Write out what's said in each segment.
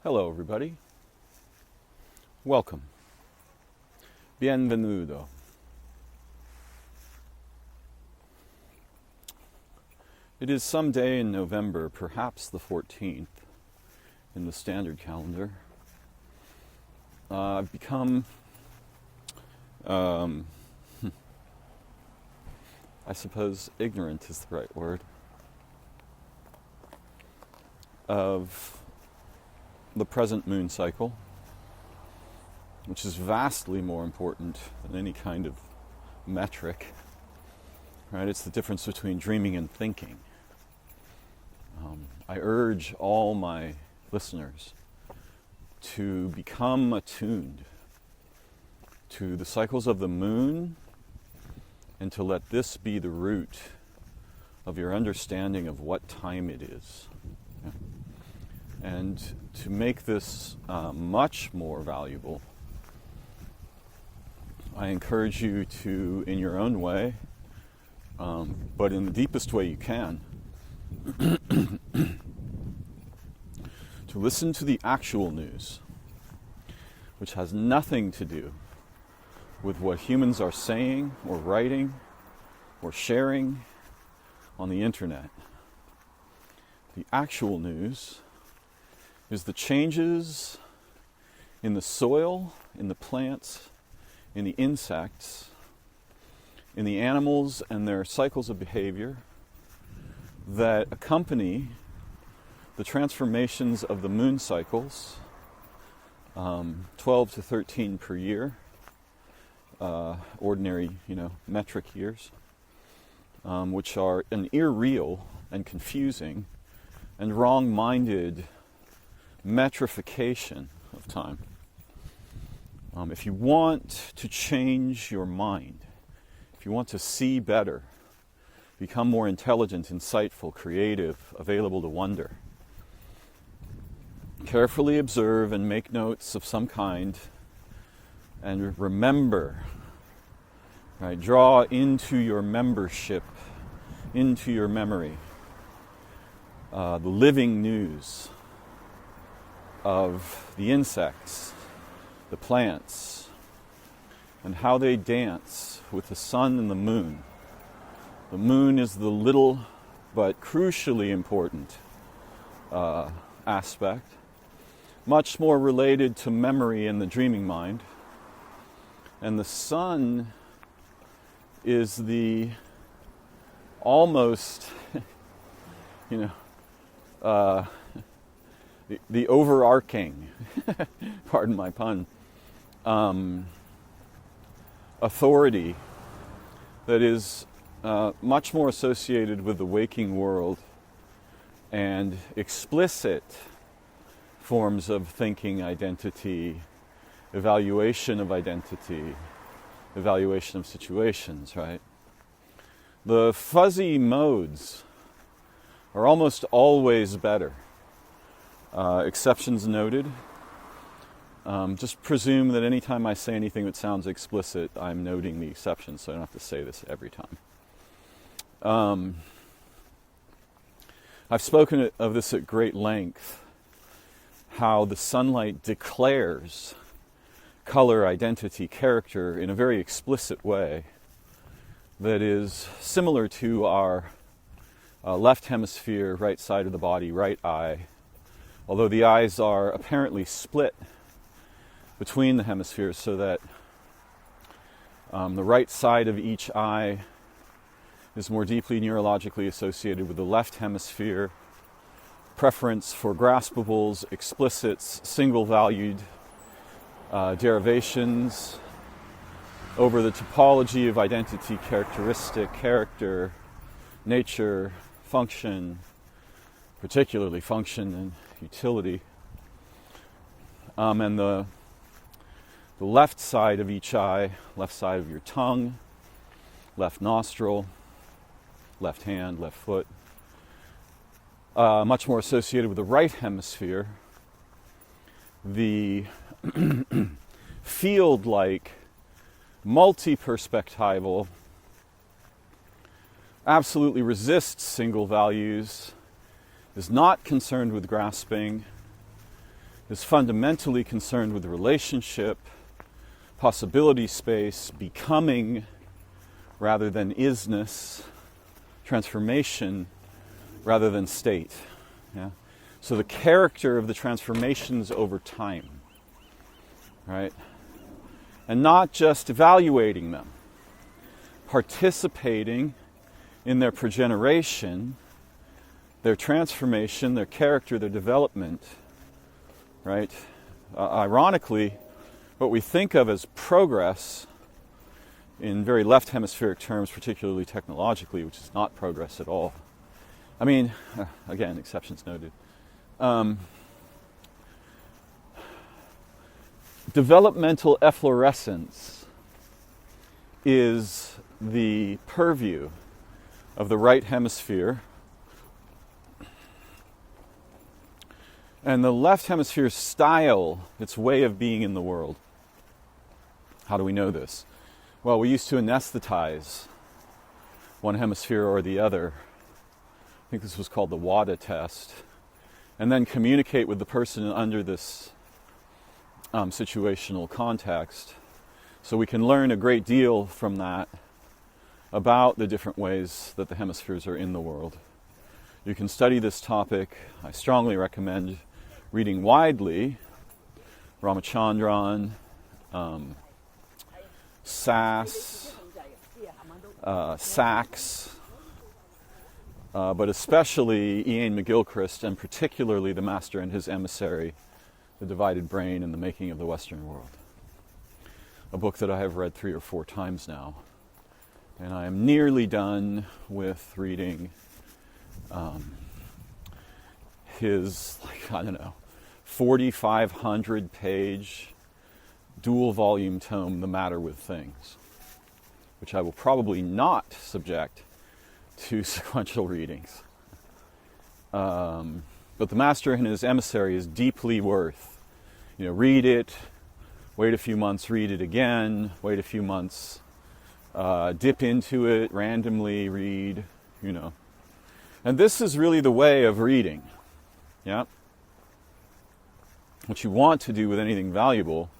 Hello, everybody. Welcome. Bienvenido. It is some day in November, perhaps the 14th, in the standard calendar. I've become, I suppose ignorant is the right word, of the present moon cycle, which is vastly more important than any kind of metric, right? It's the difference between dreaming and thinking. I urge all my listeners to become attuned to the cycles of the moon and to let this be the root of your understanding of what time it is. Yeah? And to make this much more valuable, I encourage you to, in your own way, but in the deepest way you can, to listen to the actual news, which has nothing to do with what humans are saying or writing or sharing on the internet. The actual news is the changes in the soil, in the plants, in the insects, in the animals and their cycles of behavior that accompany the transformations of the moon cycles, 12 to 13 per year, ordinary, metric years, which are an irreal and confusing and wrong-minded metrification of time. If you want to change your mind, if you want to see better, become more intelligent, insightful, creative, available to wonder, carefully observe and make notes of some kind, and remember, right? Draw into your membership, into your memory, the living news of the insects, the plants, and how they dance with the sun and the moon. The moon is the little but crucially important aspect, much more related to memory and the dreaming mind. And the sun is the almost, the overarching, pardon my pun, authority that is much more associated with the waking world and explicit forms of thinking, identity, evaluation of identity, evaluation of situations, right? The fuzzy modes are almost always better. Exceptions noted. Just presume that anytime I say anything that sounds explicit, I'm noting the exception, so I don't have to say this every time. I've spoken of this at great length, how the sunlight declares color, identity, character in a very explicit way that is similar to our left hemisphere, right side of the body, right eye, although the eyes are apparently split between the hemispheres so that the right side of each eye is more deeply neurologically associated with the left hemisphere, preference for graspables, explicits, single-valued derivations over the topology of identity, characteristic, character, nature, function, particularly function and utility, and the left side of each eye, left side of your tongue, left nostril, left hand, left foot, much more associated with the right hemisphere, the field-like, multi-perspectival, absolutely resists single values, is not concerned with grasping, is fundamentally concerned with relationship, possibility space, becoming rather than isness, transformation rather than state. Yeah? So the character of the transformations over time, right? And not just evaluating them, participating in their progeneration, their transformation, their character, their development, right? Ironically, what we think of as progress in very left hemispheric terms, particularly technologically, which is not progress at all. I mean, again, exceptions noted. Developmental efflorescence is the purview of the right hemisphere, and the left hemisphere's style, its way of being in the world. How do we know this? Well, we used to anesthetize one hemisphere or the other. I think this was called the WADA test. And then communicate with the person under this situational context. So we can learn a great deal from that about the different ways that the hemispheres are in the world. You can study this topic. I strongly recommend reading widely Ramachandran, Sachs, but especially Ian McGilchrist, and particularly The Master and His Emissary, The Divided Brain and the Making of the Western World. A book that I have read 3 or 4 times now. And I am nearly done with reading his, 4,500 page dual volume tome, The Matter with Things, which I will probably not subject to sequential readings. But The Master and His Emissary is deeply worth, read it, wait a few months, read it again, wait a few months, dip into it, randomly read, And this is really the way of reading, yeah? What you want to do with anything valuable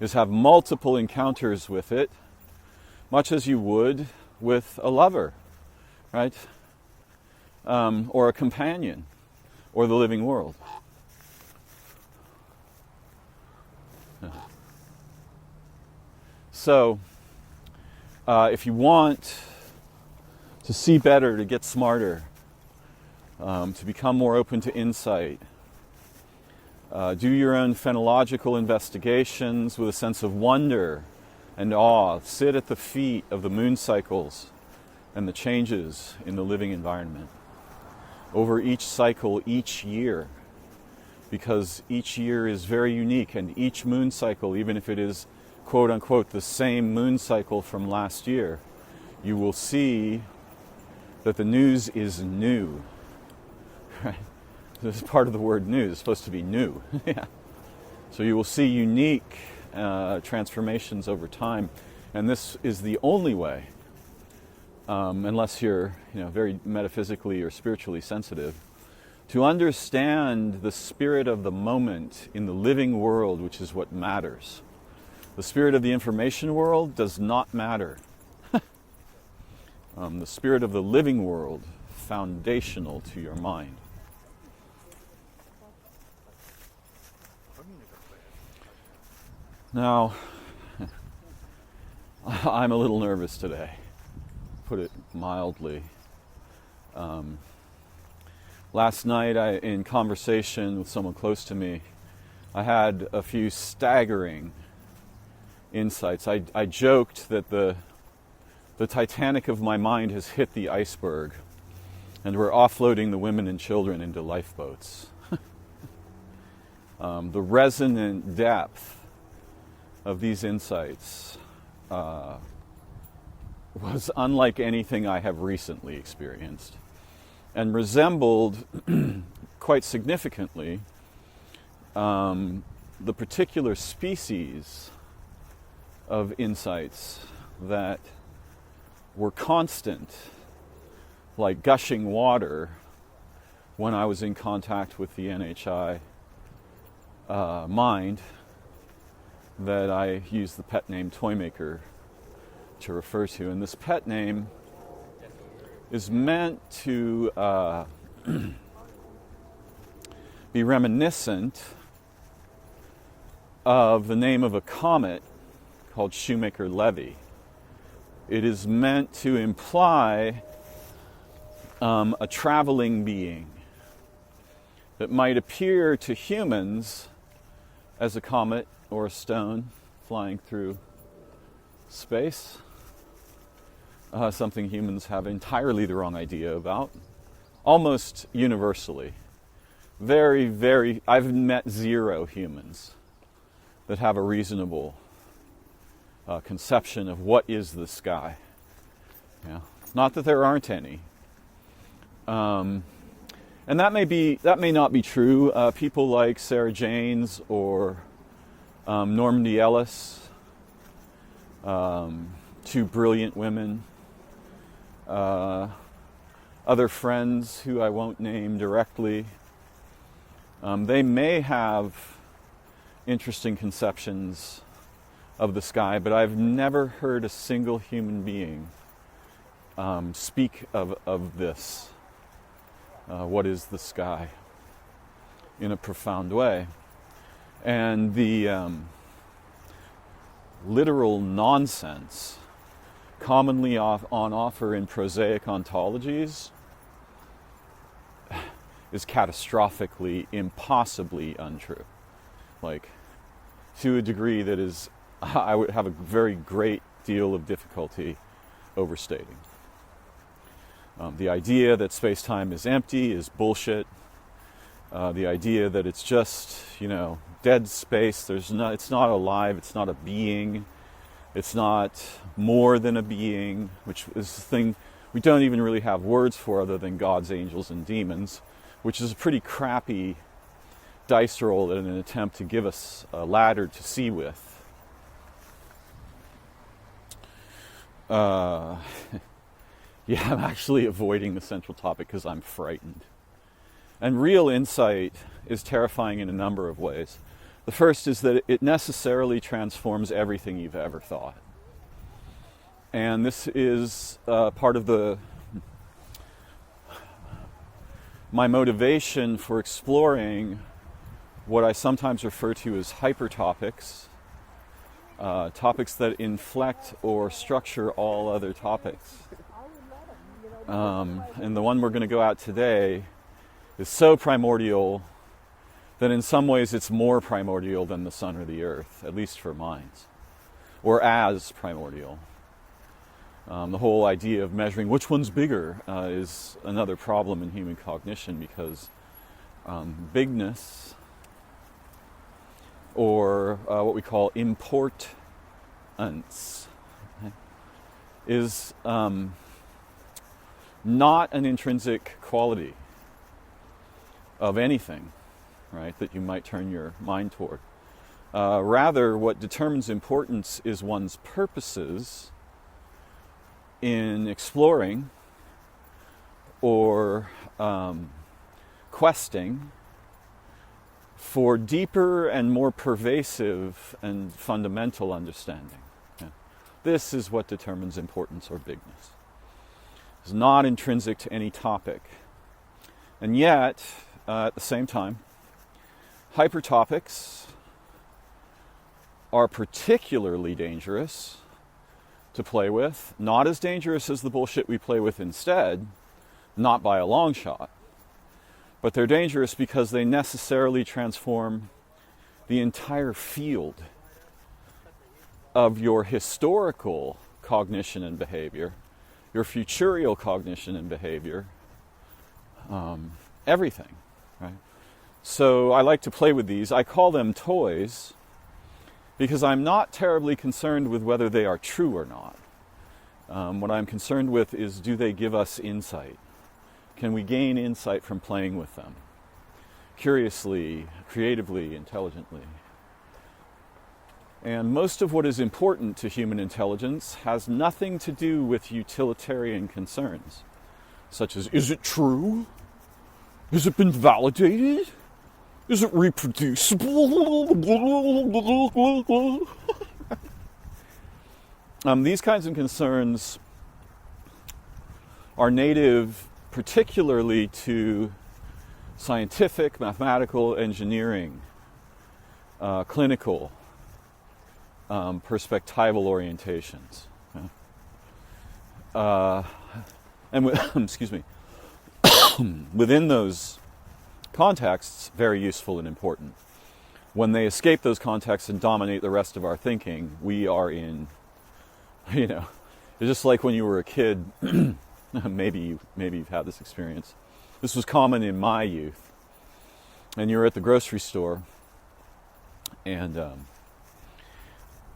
is have multiple encounters with it, much as you would with a lover, right? Or a companion, or the living world. So, if you want to see better, to get smarter, to become more open to insight, do your own phenological investigations with a sense of wonder and awe. Sit at the feet of the moon cycles and the changes in the living environment over each cycle, each year, because each year is very unique, and each moon cycle, even if it is quote unquote the same moon cycle from last year, you will see that the news is new. Right? This is part of the word new. It's supposed to be new. Yeah. So you will see unique transformations over time, and this is the only way, unless you're very metaphysically or spiritually sensitive, to understand the spirit of the moment in the living world, which is what matters. The spirit of the information world does not matter. The spirit of the living world, foundational to your mind. Now, I'm a little nervous today, put it mildly. Last night, in conversation with someone close to me, I had a few staggering insights. I joked that the Titanic of my mind has hit the iceberg, and we're offloading the women and children into lifeboats. The resonant depth of these insights was unlike anything I have recently experienced, and resembled quite significantly the particular species of insights that were constant, like gushing water, when I was in contact with the NHI mind that I use the pet name Toymaker to refer to. And this pet name is meant to be reminiscent of the name of a comet called Shoemaker-Levy. It is meant to imply a traveling being that might appear to humans as a comet or a stone flying through space, something humans have entirely the wrong idea about, almost universally. I've met 0 humans that have a reasonable conception of what is the sky. Yeah. Not that there aren't any. And that may not be true. People like Sarah Janes or Normandy Ellis, 2 brilliant women, other friends who I won't name directly, they may have interesting conceptions of the sky, but I've never heard a single human being speak of this. What is the sky? In a profound way. And the literal nonsense commonly on offer in prosaic ontologies is catastrophically, impossibly untrue. Like, to a degree that is, I would have a very great deal of difficulty overstating. The idea that space-time is empty is bullshit. The idea that it's just, dead space, it's not alive, it's not a being, it's not more than a being, which is the thing we don't even really have words for other than gods, angels, and demons, which is a pretty crappy dice roll in an attempt to give us a ladder to see with. Yeah, I'm actually avoiding the central topic because I'm frightened. And real insight is terrifying in a number of ways. The first is that it necessarily transforms everything you've ever thought. And this is part of my motivation for exploring what I sometimes refer to as hypertopics, topics that inflect or structure all other topics. And the one we're going to go at today is so primordial that in some ways it's more primordial than the sun or the earth, at least for minds, or as primordial. The whole idea of measuring which one's bigger is another problem in human cognition, because bigness, or what we call importance, is not an intrinsic quality of anything, right, that you might turn your mind toward. Rather, what determines importance is one's purposes in exploring or questing for deeper and more pervasive and fundamental understanding. Yeah. This is what determines importance or bigness. It's not intrinsic to any topic. And yet, at the same time, hypertopics are particularly dangerous to play with, not as dangerous as the bullshit we play with instead, not by a long shot, but they're dangerous because they necessarily transform the entire field of your historical cognition and behavior, your futurial cognition and behavior, everything, right? So I like to play with these. I call them toys because I'm not terribly concerned with whether they are true or not. What I'm concerned with is, do they give us insight? Can we gain insight from playing with them? Curiously, creatively, intelligently. And most of what is important to human intelligence has nothing to do with utilitarian concerns, such as, is it true? Has it been validated? Is it reproducible? These kinds of concerns are native particularly to scientific, mathematical, engineering, clinical, perspectival orientations. Excuse me. Within those contexts, very useful and important. When they escape those contexts and dominate the rest of our thinking, we are in, it's just like when you were a kid. maybe you've had this experience. This was common in my youth. And you're at the grocery store, and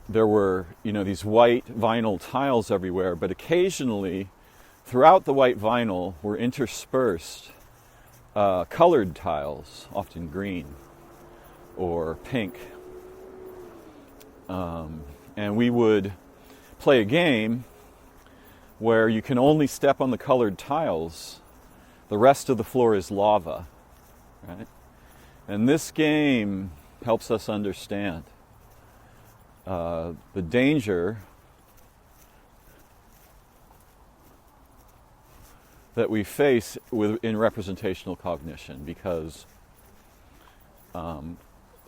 there were, these white vinyl tiles everywhere, but occasionally, throughout the white vinyl, were interspersed colored tiles, often green or pink. And we would play a game where you can only step on the colored tiles. The rest of the floor is lava, right? And this game helps us understand the danger that we face in representational cognition, because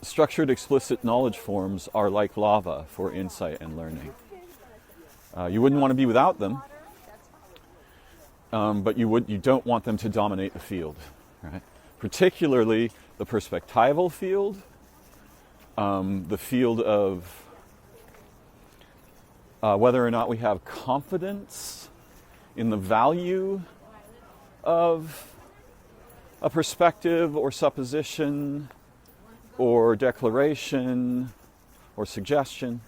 structured explicit knowledge forms are like lava for insight and learning. You wouldn't want to be without them, but you don't want them to dominate the field, right? Particularly the perspectival field, the field of whether or not we have confidence in the value of a perspective or supposition or declaration or suggestion,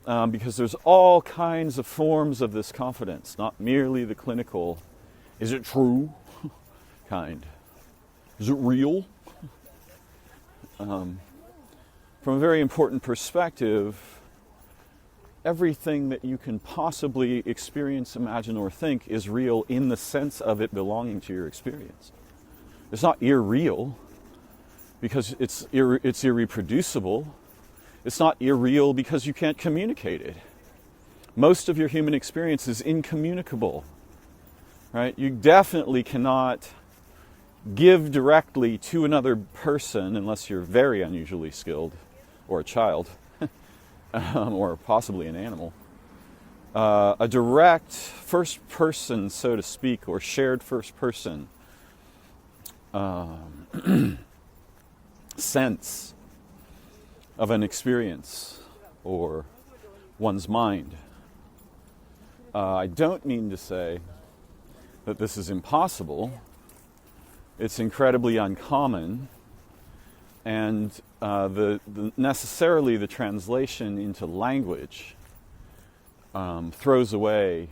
because there's all kinds of forms of this confidence, not merely the clinical, is it true kind. Is it real? From a very important perspective, everything that you can possibly experience, imagine, or think is real in the sense of it belonging to your experience. It's not irreal because it's irreproducible. It's not irreal because you can't communicate it. Most of your human experience is incommunicable, right? You definitely cannot give directly to another person unless you're very unusually skilled, or a child, or possibly an animal. A direct first person, so to speak, or shared first person sense of an experience or one's mind. I don't mean to say that this is impossible. It's incredibly uncommon, and necessarily the translation into language throws away,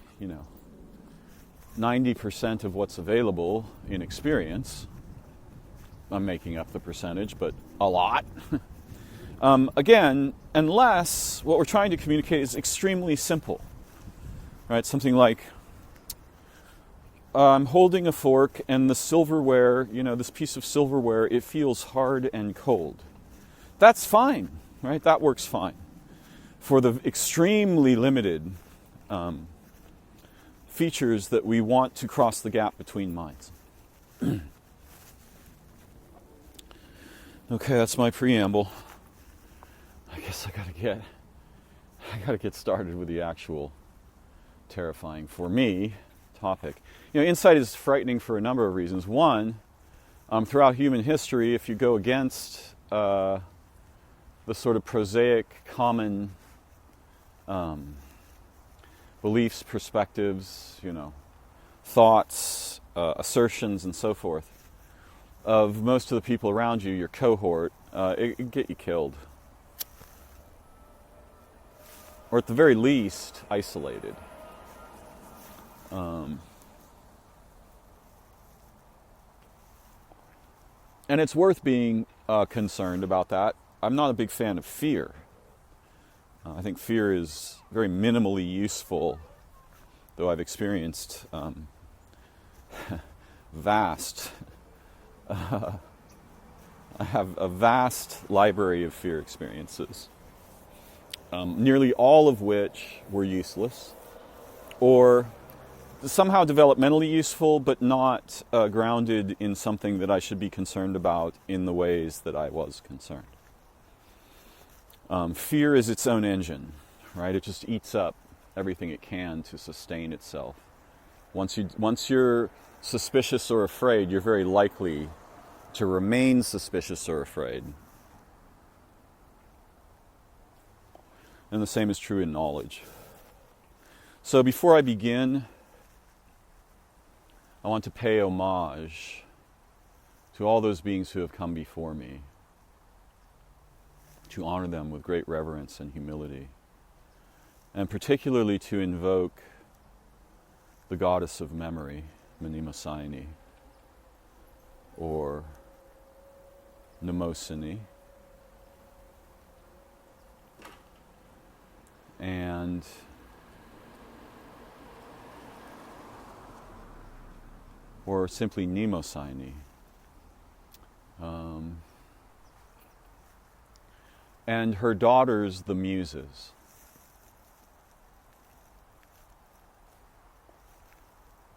90% of what's available in experience. I'm making up the percentage, but a lot. Again, unless what we're trying to communicate is extremely simple, right? Something like, I'm holding a fork and the silverware, this piece of silverware, it feels hard and cold. That's fine, right? That works fine. For the extremely limited features that we want to cross the gap between minds. Okay, that's my preamble. I guess I gotta get started with the actual terrifying, for me, topic. Insight is frightening for a number of reasons. One, throughout human history, if you go against the sort of prosaic, common beliefs, perspectives, thoughts, assertions, and so forth, of most of the people around you, your cohort, it can get you killed. Or at the very least, isolated. And it's worth being concerned about that. I'm not a big fan of fear. I think fear is very minimally useful, though I've experienced vast I have a vast library of fear experiences, nearly all of which were useless, or somehow developmentally useful, but not grounded in something that I should be concerned about in the ways that I was concerned. Fear is its own engine, right? It just eats up everything it can to sustain itself. Once you're suspicious or afraid, you're very likely to remain suspicious or afraid. And the same is true in knowledge. So before I begin, I want to pay homage to all those beings who have come before me, to honor them with great reverence and humility, and particularly to invoke the goddess of memory, Mnemosyne, or Mnemosyne, and or simply Mnemosyne, and her daughters, the Muses.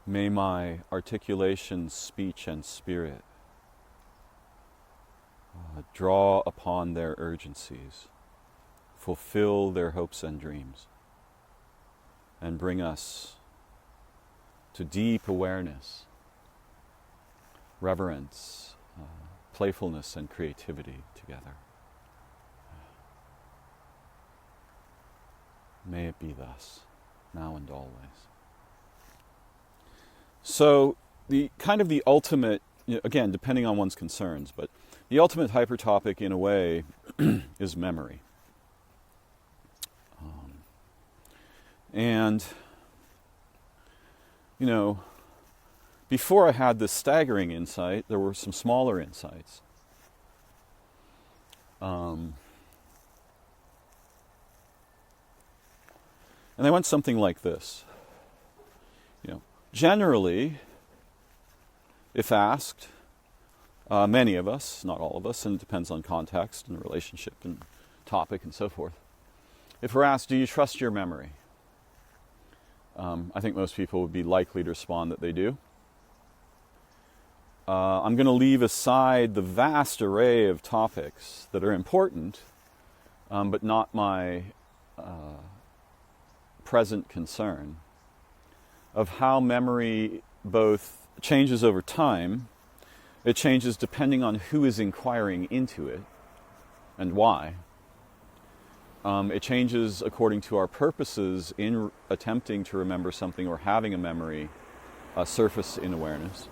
May my articulation, speech, and spirit draw upon their urgencies, fulfill their hopes and dreams, and bring us to deep awareness, reverence, playfulness, and creativity together. May it be thus, now and always. So the ultimate, again, depending on one's concerns, but the ultimate hypertopic in a way is memory. And, before I had this staggering insight, there were some smaller insights. And they went something like this. Generally, if asked, many of us, not all of us, and it depends on context and relationship and topic and so forth, if we're asked, do you trust your memory? I think most people would be likely to respond that they do. I'm going to leave aside the vast array of topics that are important, but not my present concern, of how memory both changes over time, it changes depending on who is inquiring into it and why. It changes according to our purposes in attempting to remember something or having a memory surface in awareness.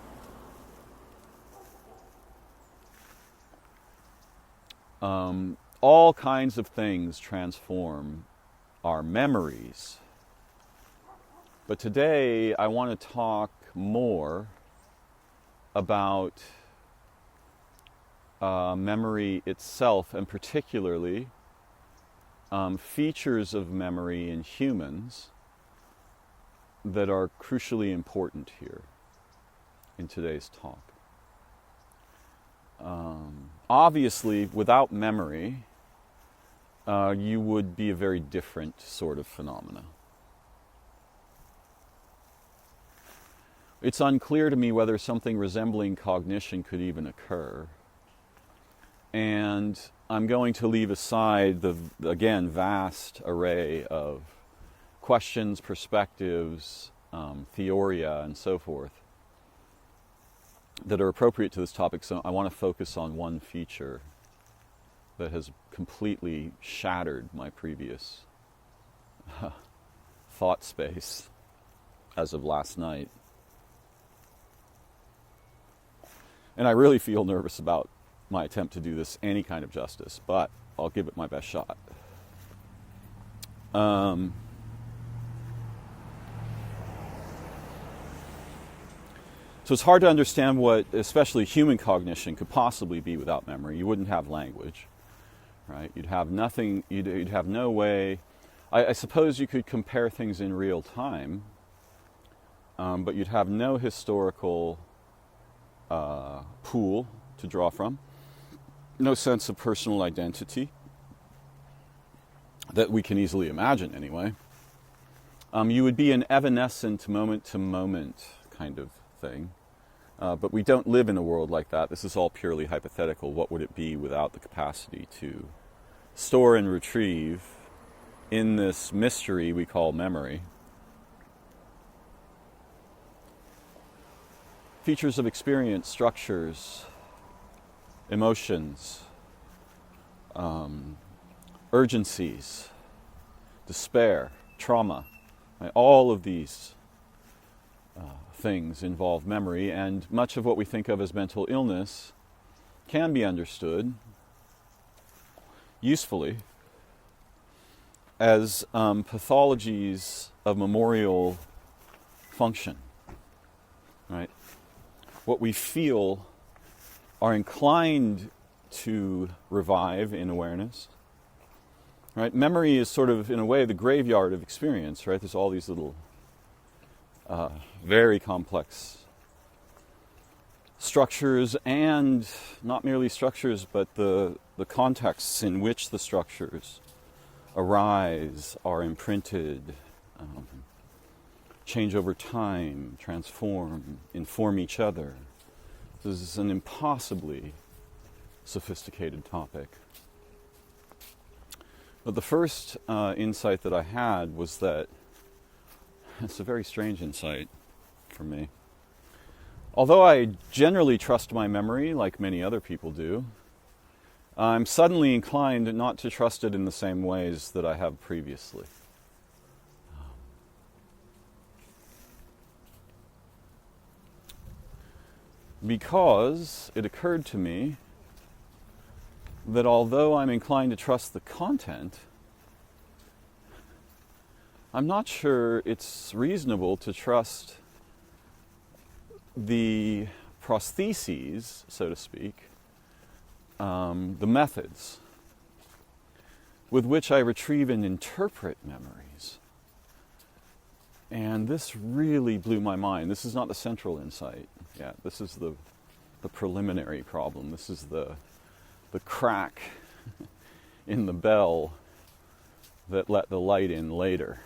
All kinds of things transform our memories. But today I want to talk more about memory itself, and particularly features of memory in humans that are crucially important here in today's talk. Obviously, without memory, you would be a very different sort of phenomena. It's unclear to me whether something resembling cognition could even occur. And I'm going to leave aside the, again, vast array of questions, perspectives, theoria, and so forth that are appropriate to this topic. So I want to focus on one feature that has completely shattered my previous thought space as of last night. And I really feel nervous about my attempt to do this any kind of justice, but I'll give it my best shot. So it's hard to understand what, especially human cognition, could possibly be without memory. You wouldn't have language, right? You'd have nothing, you'd have no way. I suppose you could compare things in real time, but you'd have no historical pool to draw from. no sense of personal identity that we can easily imagine anyway. You would be an evanescent moment-to-moment kind of thing. But we don't live in a world like that. This is all purely hypothetical. What would it be without the capacity to store and retrieve in this mystery we call memory features of experience, structures, emotions, urgencies, despair, trauma. Right? All of these things involve memory, and much of what we think of as mental illness can be understood usefully as pathologies of memorial function. Right? What we feel are inclined to revive in awareness. Right? Memory is sort of, in a way, the graveyard of experience. Right? There's all these little very complex structures, and not merely structures, but the contexts in which the structures arise, are imprinted, change over time, transform, inform each other. This is an impossibly sophisticated topic. But the first insight that I had was that it's a very strange insight for me. Although I generally trust my memory, like many other people do, I'm suddenly inclined not to trust it in the same ways that I have previously. Because it occurred to me that although I'm inclined to trust the content, I'm not sure it's reasonable to trust the prostheses, so to speak, the methods with which I retrieve and interpret memories. And this really blew my mind. This is not the central insight yet. This is the preliminary problem. This is the crack in the bell that let the light in later.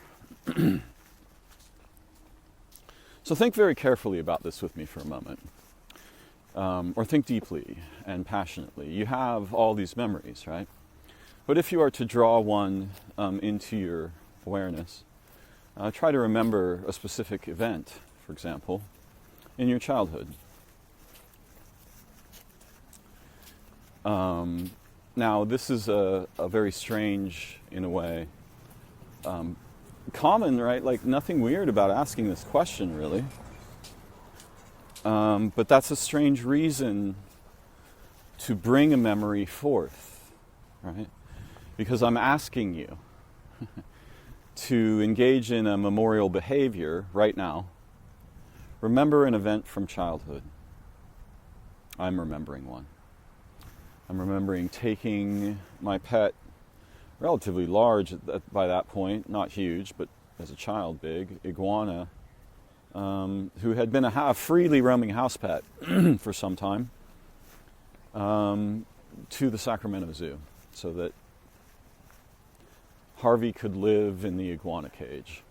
So think very carefully about this with me for a moment. Or think deeply and passionately. You have all these memories, right? But if you are to draw one into your awareness, try to remember a specific event, for example, in your childhood. Now, this is a very strange, in a way, common, right? Like nothing weird about asking this question, really. But that's a strange reason to bring a memory forth, right? Because I'm asking you to engage in a memorial behavior right now. Remember an event from childhood. I'm remembering one. I'm remembering taking my pet, relatively large by that point, not huge, but as a child big, iguana, who had been a freely roaming house pet for some time, to the Sacramento Zoo, so that Harvey could live in the iguana cage.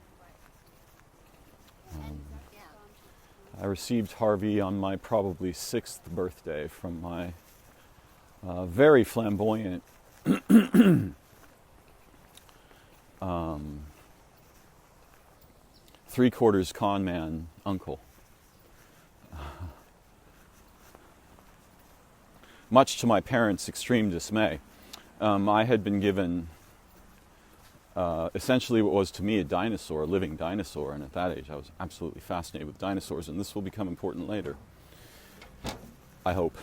I received Harvey on my probably 6th birthday from my very flamboyant three-quarters con man uncle. Much to my parents' extreme dismay, I had been given essentially what was to me a dinosaur, a living dinosaur, and at that age I was absolutely fascinated with dinosaurs, and this will become important later, I hope.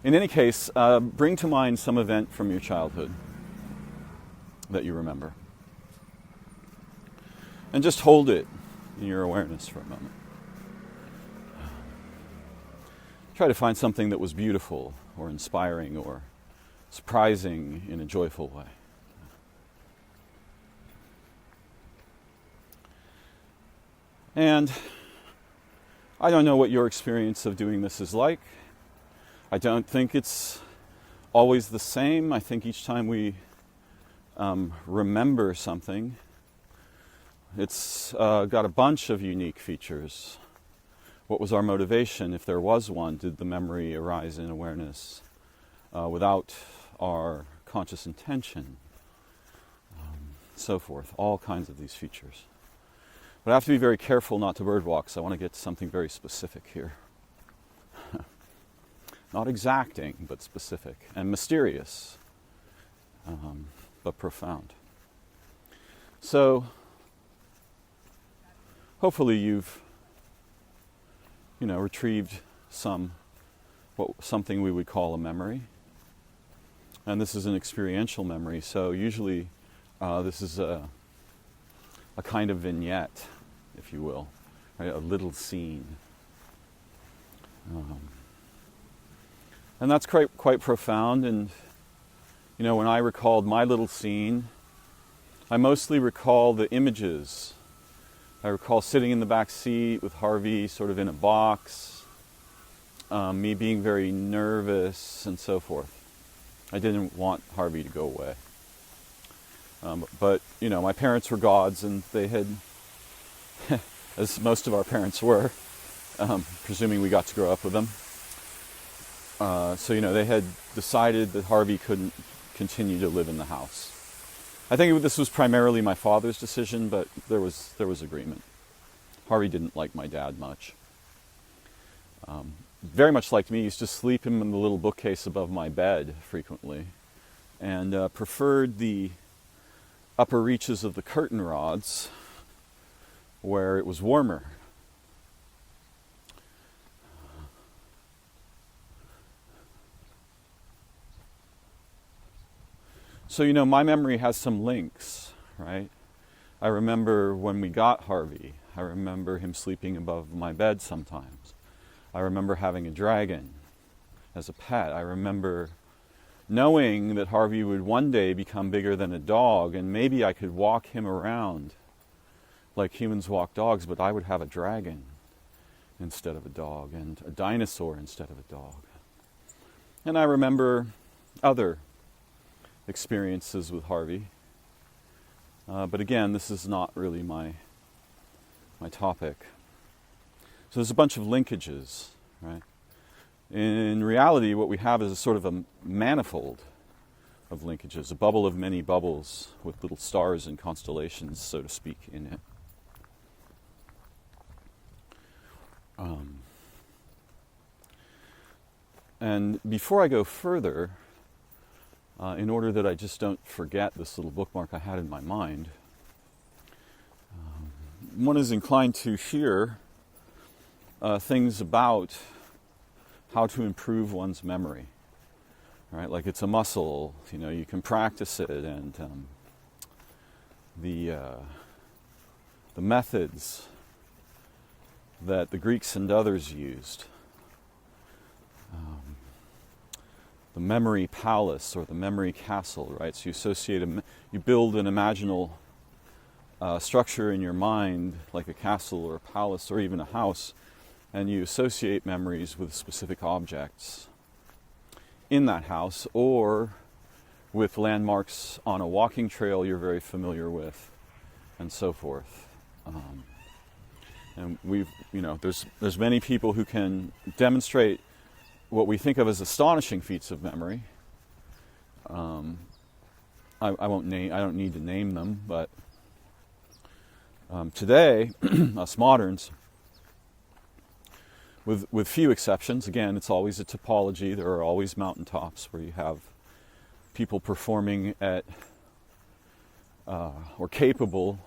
In any case, bring to mind some event from your childhood that you remember. And just hold it in your awareness for a moment. Try to find something that was beautiful or inspiring or surprising in a joyful way. And I don't know what your experience of doing this is like. I don't think it's always the same. I think each time we remember something, it's got a bunch of unique features. What was our motivation, if there was one? Did the memory arise in awareness without our conscious intention? So forth, all kinds of these features. But I have to be very careful not to birdwalk, so I want to get to something very specific here. Not exacting, but specific, and mysterious, but profound. So, hopefully you've, retrieved something we would call a memory. And this is an experiential memory, so usually this is a kind of vignette, if you will, right? A little scene. And that's quite profound. And, when I recalled my little scene, I mostly recall the images. I recall sitting in the back seat with Harvey sort of in a box, me being very nervous and so forth. I didn't want Harvey to go away. But, my parents were gods, and they had, as most of our parents were, presuming we got to grow up with them. So, they had decided that Harvey couldn't continue to live in the house. I think this was primarily my father's decision, but there was agreement. Harvey didn't like my dad much. Very much liked me. He used to sleep in the little bookcase above my bed frequently, and preferred the upper reaches of the curtain rods where it was warmer. So, my memory has some links, right? I remember when we got Harvey. I remember him sleeping above my bed sometimes. I remember having a dragon as a pet. I remember knowing that Harvey would one day become bigger than a dog, and maybe I could walk him around like humans walk dogs, but I would have a dragon instead of a dog, and a dinosaur instead of a dog. And I remember other experiences with Harvey. But again, this is not really my topic. So there's a bunch of linkages, right? In reality, what we have is a sort of a manifold of linkages, a bubble of many bubbles with little stars and constellations, so to speak, in it. And before I go further, in order that I just don't forget this little bookmark I had in my mind, one is inclined to hear things about how to improve one's memory, right? Like it's a muscle, you can practice it, and the methods that the Greeks and others used. The memory palace or the memory castle, right? So you associate, you build an imaginal structure in your mind, like a castle or a palace or even a house, and you associate memories with specific objects in that house or with landmarks on a walking trail you're very familiar with, and so forth. And there's many people who can demonstrate what we think of as astonishing feats of memory. I don't need to name them, but today, us moderns, with few exceptions, again, it's always a topology. There are always mountaintops where you have people performing at or capable,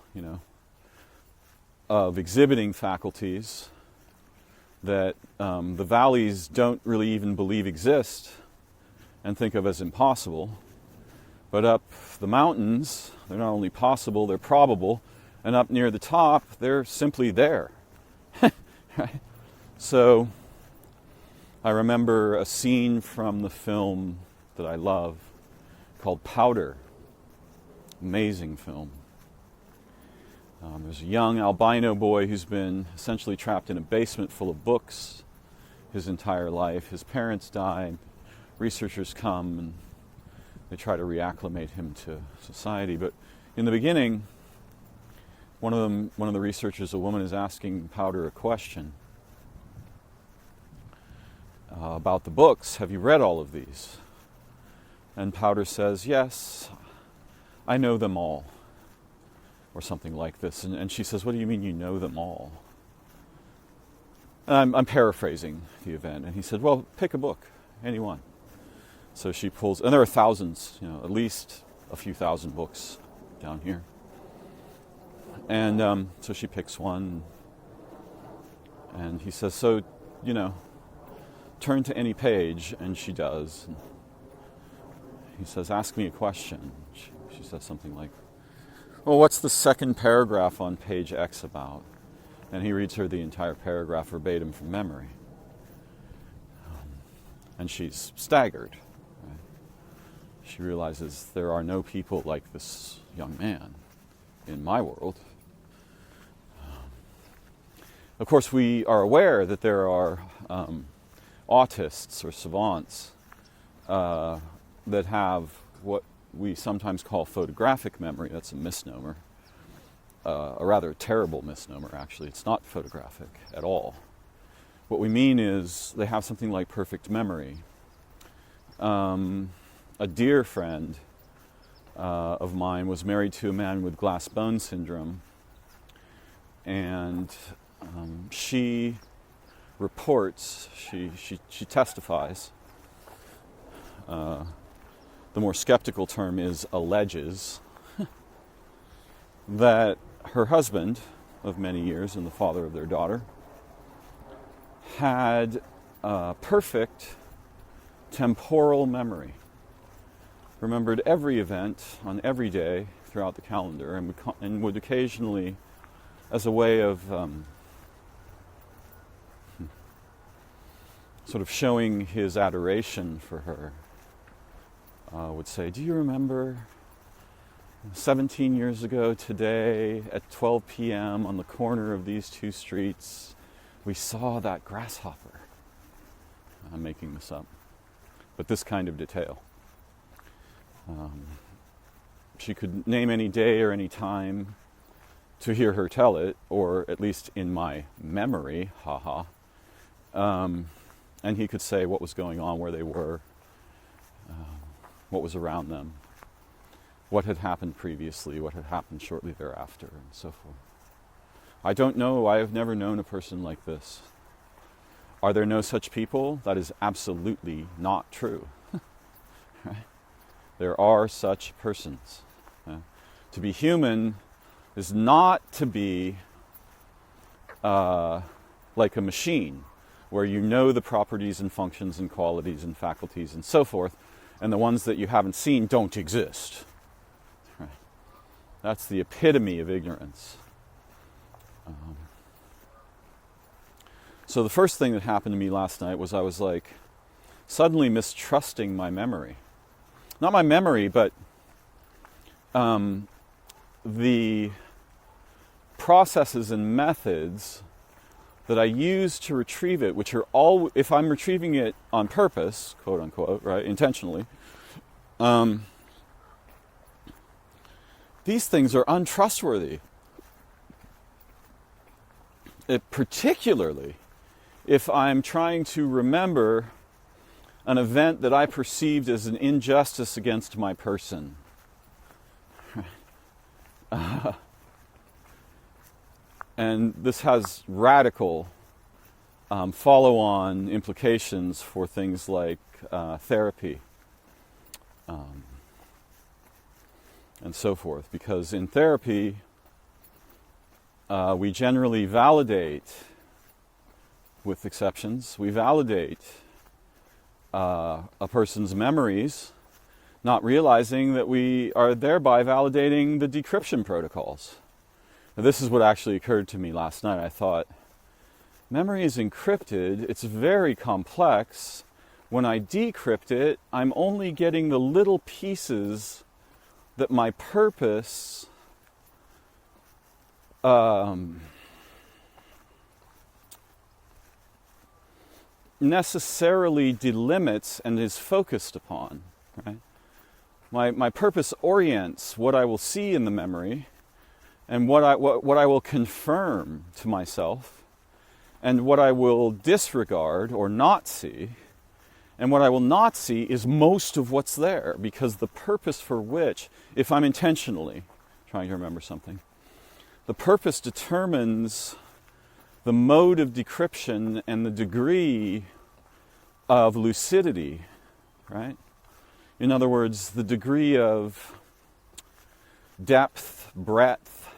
of exhibiting faculties that the valleys don't really even believe exist and think of as impossible. But up the mountains, they're not only possible, they're probable. And up near the top, they're simply there. Right? So I remember a scene from the film that I love called Powder. Amazing film. There's a young albino boy who's been essentially trapped in a basement full of books his entire life. His parents died researchers come and they try to reacclimate him to society. But in the beginning, one of the researchers, a woman, is asking Powder a question about the books. Have you read all of these? And Powder says, yes, I know them all, or something like this. And she says, what do you mean you know them all? And I'm paraphrasing the event. And he said, well, pick a book, any one. So she pulls, and there are thousands, at least a few thousand books down here. And so she picks one. And he says, so, turn to any page. And she does. And he says, ask me a question. She says something like, well, what's the second paragraph on page X about? And he reads her the entire paragraph verbatim from memory. And she's staggered. Right? She realizes there are no people like this young man in my world. Of course, we are aware that there are autists or savants that have what we sometimes call photographic memory. That's a misnomer. A rather terrible misnomer, actually. It's not photographic at all. What we mean is they have something like perfect memory. A dear friend of mine was married to a man with glass bone syndrome, and she reports, she testifies. The more skeptical term is alleges that her husband of many years and the father of their daughter had perfect temporal memory, remembered every event on every day throughout the calendar, and would occasionally, as a way of sort of showing his adoration for her, would say, do you remember 17 years ago today at 12 p.m. on the corner of these two streets, we saw that grasshopper? I'm making this up. But this kind of detail. She could name any day or any time to hear her tell it, or at least in my memory, and he could say what was going on, where they were, what was around them, what had happened previously, what had happened shortly thereafter, and so forth. I don't know, I have never known a person like this. Are there no such people? That is absolutely not true. Right? There are such persons. To be human is not to be like a machine, where you know the properties and functions and qualities and faculties and so forth, and the ones that you haven't seen don't exist. Right? That's the epitome of ignorance. So the first thing that happened to me last night was I was like suddenly mistrusting my memory. Not my memory, but the processes and methods that I use to retrieve it, which are all, if I'm retrieving it on purpose, quote unquote, right, intentionally, these things are untrustworthy. Particularly if I'm trying to remember an event that I perceived as an injustice against my person. And this has radical follow-on implications for things like therapy and so forth. Because in therapy, we generally validate, with exceptions, we validate a person's memories, not realizing that we are thereby validating the decryption protocols. Now, this is what actually occurred to me last night. I thought, memory is encrypted, it's very complex. When I decrypt it, I'm only getting the little pieces that my purpose necessarily delimits and is focused upon, right? My purpose orients what I will see in the memory and what I will confirm to myself and what I will disregard or not see. And what I will not see is most of what's there, because the purpose for which, if I'm intentionally trying to remember something, the purpose determines the mode of decryption and the degree of lucidity, right? In other words, the degree of depth, breadth,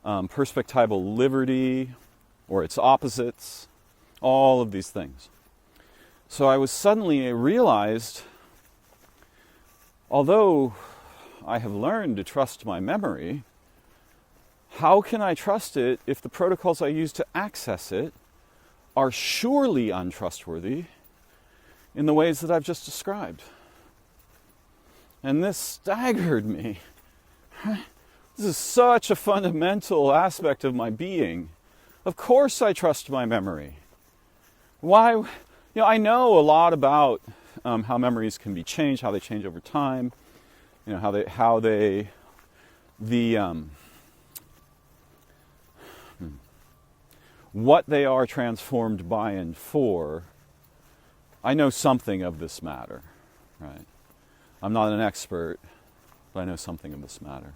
perspectival liberty, or its opposites, all of these things. So I was suddenly realized, although I have learned to trust my memory, how can I trust it if the protocols I use to access it are surely untrustworthy in the ways that I've just described? And this staggered me. This is such a fundamental aspect of my being. Of course I trust my memory. Why? I know a lot about how memories can be changed, how they change over time, what they are transformed by and for. I know something of this matter, right? I'm not an expert, but I know something of this matter.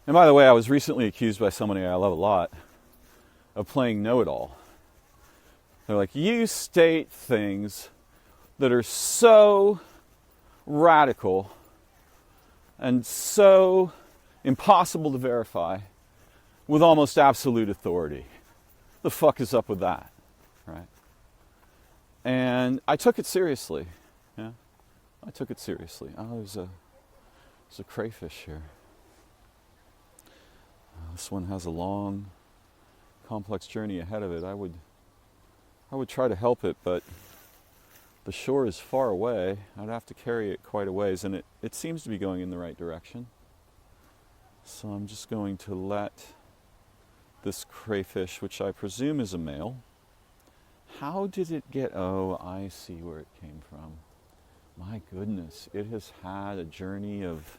And by the way, I was recently accused by somebody I love a lot of playing know-it-all. They're like, you state things that are so radical and so impossible to verify with almost absolute authority. The fuck is up with that, right? And I took it seriously. Yeah, I took it seriously. Oh, there's a crayfish here. This one has a long, complex journey ahead of it. I would try to help it, but the shore is far away. I'd have to carry it quite a ways, and it seems to be going in the right direction. So I'm just going to let this crayfish, which I presume is a male. How did it get? Oh, I see where it came from. My goodness, it has had a journey of,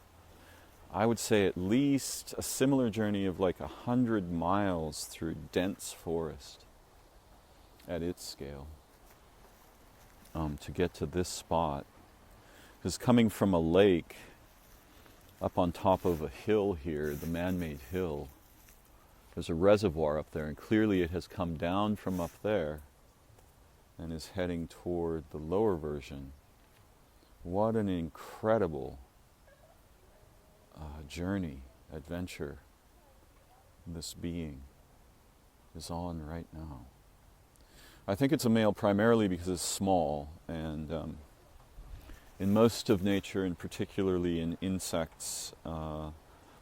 I would say at least a similar journey of like 100 miles through dense forest at its scale to get to this spot. Because coming from a lake up on top of a hill here, the man-made hill, there's a reservoir up there, and clearly it has come down from up there and is heading toward the lower version. What an incredible journey, adventure this being is on right now. I think it's a male primarily because it's small, and in most of nature, and particularly in insects,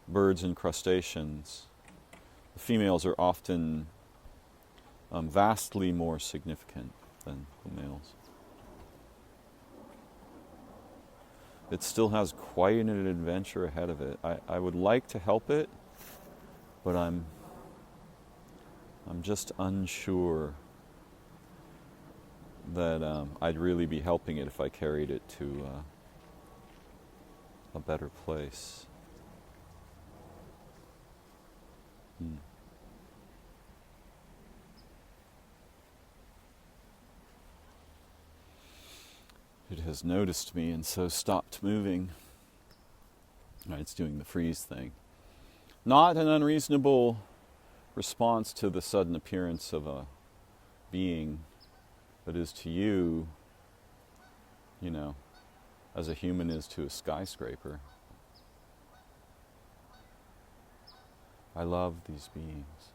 birds and crustaceans, the females are often vastly more significant than the males. It still has quite an adventure ahead of it. I would like to help it, but I'm just unsure that I'd really be helping it if I carried it to a better place. It has noticed me and so stopped moving. It's doing the freeze thing. Not an unreasonable response to the sudden appearance of a being that is to you, as a human is to a skyscraper. I love these beings.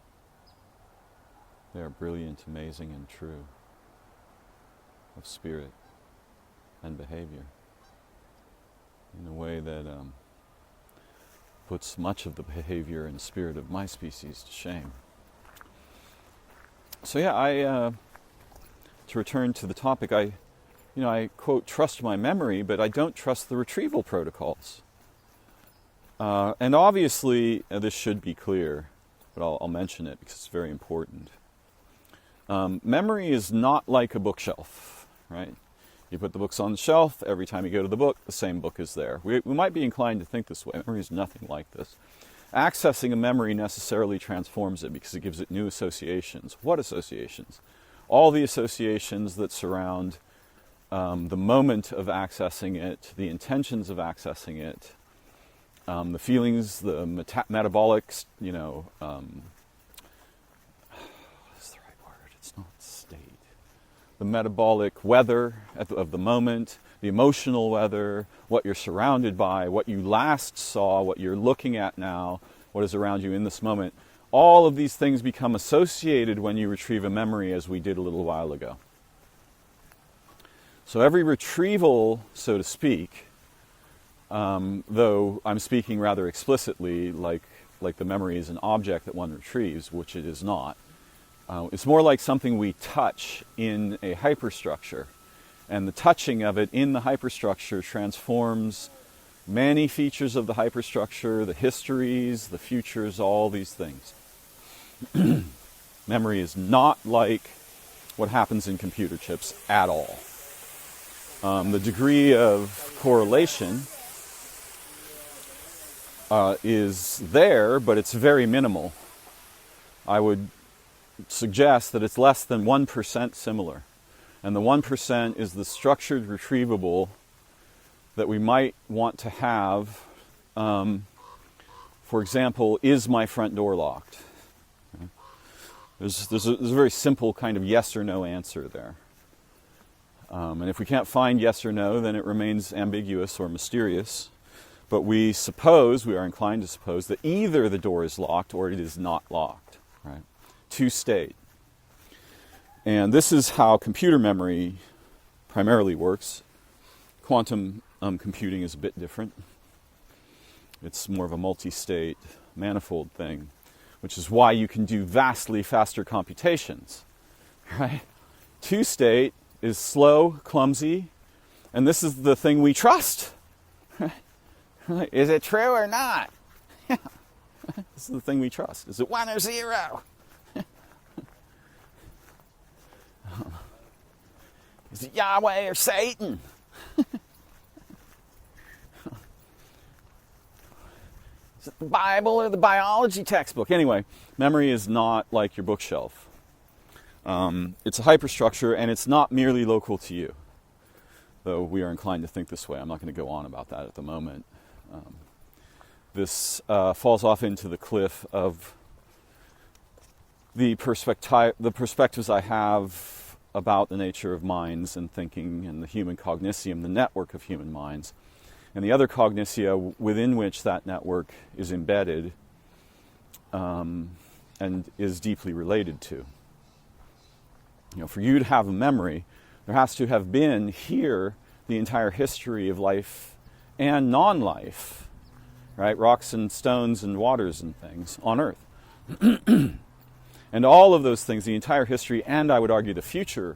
They are brilliant, amazing, and true of spirit and behavior in a way that puts much of the behavior and spirit of my species to shame. So to return to the topic, I quote, trust my memory, but I don't trust the retrieval protocols. And obviously, this should be clear, but I'll mention it because it's very important. Memory is not like a bookshelf, right? You put the books on the shelf, every time you go to the book, the same book is there. We might be inclined to think this way. Memory is nothing like this. Accessing a memory necessarily transforms it because it gives it new associations. What associations? All the associations that surround the moment of accessing it, the intentions of accessing it, the feelings, the metabolic, what's the right word? It's not state. The metabolic weather of the moment, the emotional weather, what you're surrounded by, what you last saw, what you're looking at now, what is around you in this moment. All of these things become associated when you retrieve a memory, as we did a little while ago. So every retrieval, so to speak, though I'm speaking rather explicitly like the memory is an object that one retrieves, which it is not, it's more like something we touch in a hyperstructure. And the touching of it in the hyperstructure transforms many features of the hyperstructure, the histories, the futures, all these things. Memory is not like what happens in computer chips at all. The degree of correlation is there, but it's very minimal. I would suggest that it's less than 1% similar. And the 1% is the structured retrievable that we might want to have. For example, is my front door locked? Okay. There's a very simple kind of yes or no answer there. And if we can't find yes or no, then it remains ambiguous or mysterious. But we are inclined to suppose that either the door is locked or it is not locked, right? Two-state. And this is how computer memory primarily works. Quantum computing is a bit different. It's more of a multi-state, manifold thing, which is why you can do vastly faster computations, right? Two-state is slow, clumsy, and this is the thing we trust. Is it true or not? This is the thing we trust. Is it 1 or 0? Is it Yahweh or Satan? Is it the Bible or the biology textbook? Anyway, memory is not like your bookshelf. It's a hyperstructure, and it's not merely local to you, though we are inclined to think this way. I'm not going to go on about that at the moment. This falls off into the cliff of the perspectives I have about the nature of minds and thinking and the human cognitium, the network of human minds, and the other cognitia within which that network is embedded and is deeply related to. For you to have a memory, there has to have been here the entire history of life and non-life, right? Rocks and stones and waters and things on Earth. And all of those things, the entire history, and I would argue the future,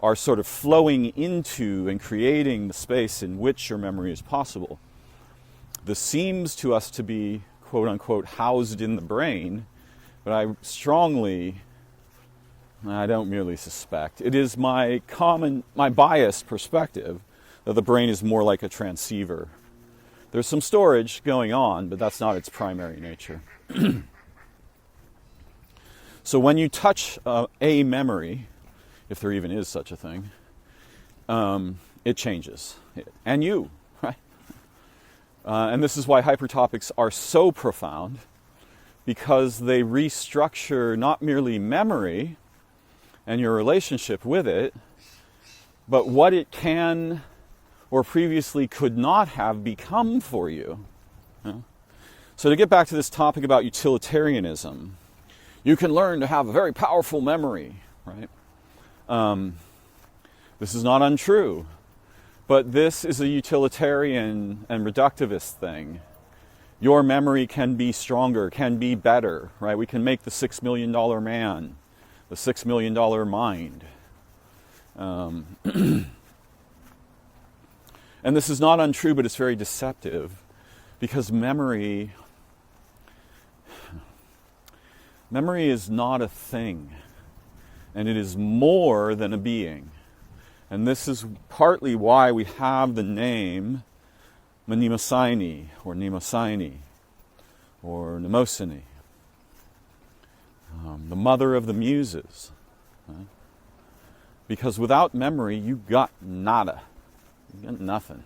are sort of flowing into and creating the space in which your memory is possible. This seems to us to be, quote unquote, housed in the brain, but I don't merely suspect, it is my biased perspective that the brain is more like a transceiver. There's some storage going on, but that's not its primary nature. So when you touch a memory, if there even is such a thing, it changes. And you, right? And this is why hypertopics are so profound, because they restructure not merely memory and your relationship with it, but what it can or previously could not have become for you. So to get back to this topic about utilitarianism, you can learn to have a very powerful memory, right? This is not untrue, but this is a utilitarian and reductivist thing. Your memory can be stronger, can be better, right? We can make the $6 million man, the $6 million mind. And this is not untrue, but it's very deceptive, because memory is not a thing. and it is more than a being. And this is partly why we have the name Mnemosyne, or Mnemosyne, or Mnemosyne, the mother of the muses. Right? Because without memory, you got nada. You got nothing.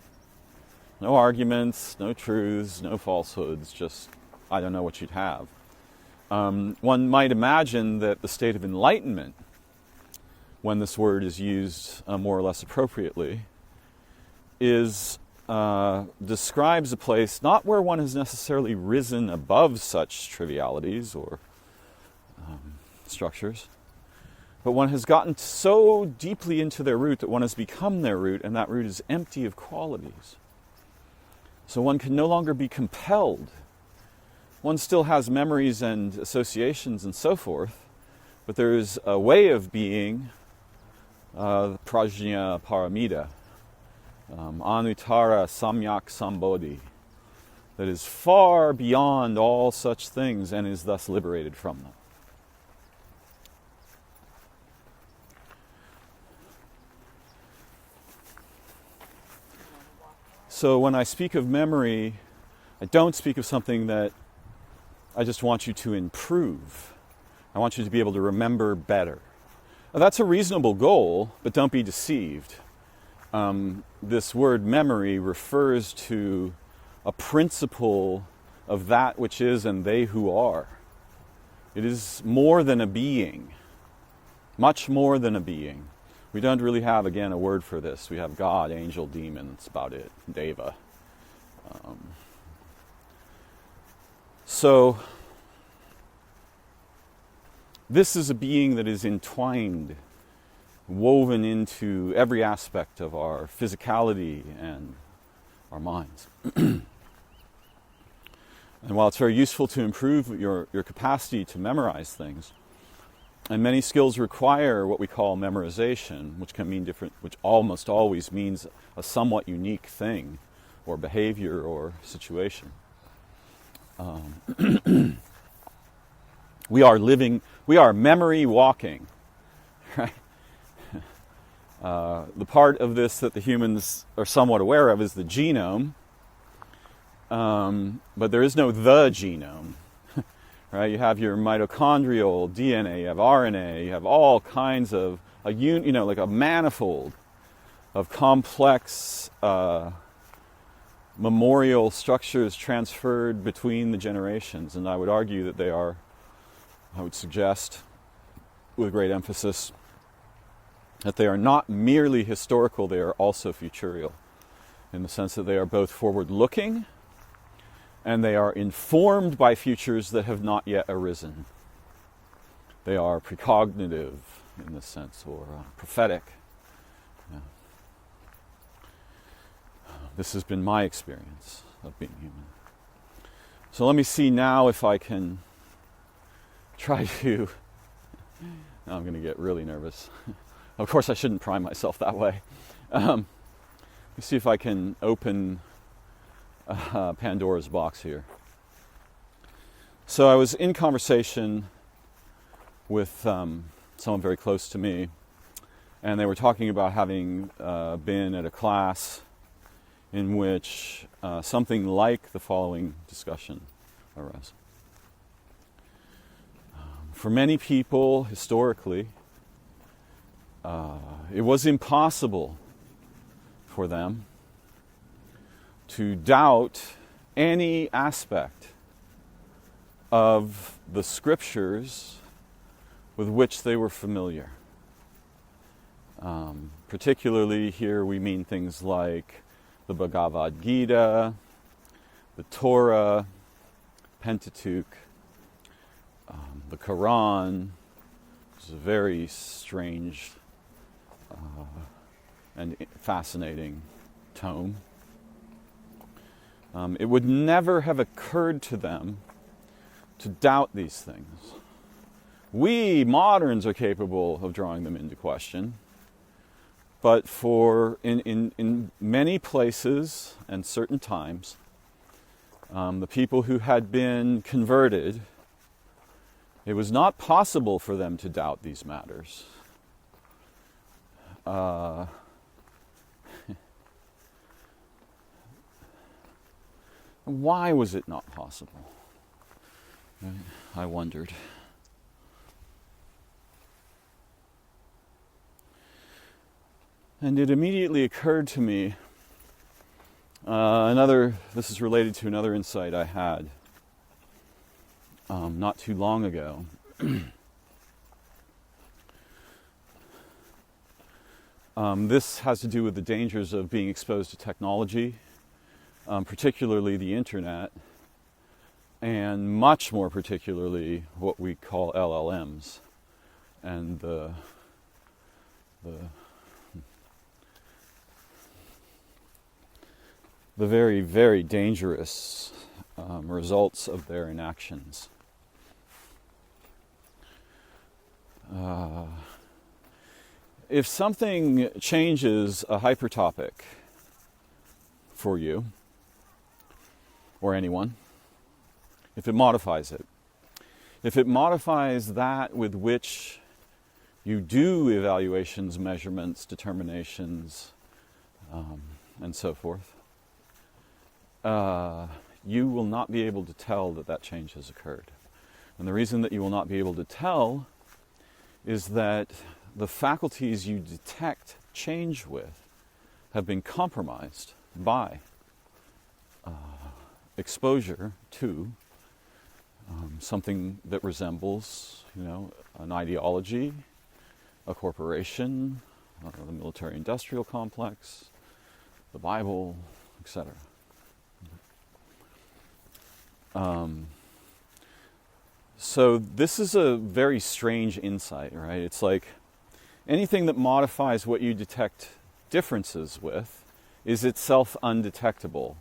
No arguments, no truths, no falsehoods, just, I don't know what you'd have. One might imagine that the state of enlightenment, when this word is used more or less appropriately, describes a place not where one has necessarily risen above such trivialities or structures, but one has gotten so deeply into their root that one has become their root, and that root is empty of qualities. So one can no longer be compelled. One still has memories and associations and so forth, but there is a way of being, prajna paramita, anuttara samyak sambodhi, that is far beyond all such things and is thus liberated from them. So when I speak of memory, I don't speak of something that I just want you to improve. I want you to be able to remember better. Now, that's a reasonable goal, but don't be deceived. This word memory refers to a principle of that which is and they who are. It is more than a being, much more than a being. We don't really have, again, a word for this. We have God, angel, demon, that's about it, deva. So, this is a being that is entwined, woven into every aspect of our physicality and our minds. And while it's very useful to improve your capacity to memorize things, and many skills require what we call memorization, which can mean different, which almost always means a somewhat unique thing, or behavior, or situation. We are memory walking, right? The part of this that the humans are somewhat aware of is the genome, but there is no the genome. Right? You have your mitochondrial DNA, you have RNA, you have all kinds of like a manifold of complex memorial structures transferred between the generations, and I would argue that they are, I would suggest with great emphasis, that they are not merely historical, they are also futurial, in the sense that they are both forward-looking and they are informed by futures that have not yet arisen. They are precognitive in this sense, or prophetic. Yeah. This has been my experience of being human. So let me see now if I can try to... Now I'm going to get really nervous. Of course I shouldn't prime myself that way. Let me see if I can open Pandora's box here. So I was in conversation with someone very close to me, and they were talking about having been at a class in which something like the following discussion arose. For many people, historically, it was impossible for them to doubt any aspect of the scriptures with which they were familiar. Particularly here we mean things like the Bhagavad Gita, the Torah, Pentateuch, the Quran, which is a very strange and fascinating tome. It would never have occurred to them to doubt these things. We moderns are capable of drawing them into question, but in many places and certain times, the people who had been converted, it was not possible for them to doubt these matters. why was it not possible? Right? I wondered. And it immediately occurred to me, this is related to another insight I had not too long ago. This has to do with the dangers of being exposed to technology, particularly the internet, and much more particularly what we call LLMs, and the very, very dangerous results of their inactions. If something changes a hypertopic for you, or anyone, if it modifies it, if it modifies that with which you do evaluations, measurements, determinations, and so forth, you will not be able to tell that that change has occurred. And the reason that you will not be able to tell is that the faculties you detect change with have been compromised by exposure to something that resembles, an ideology, a corporation, the military-industrial complex, the Bible, etc. So this is a very strange insight, right? It's like anything that modifies what you detect differences with is itself undetectable,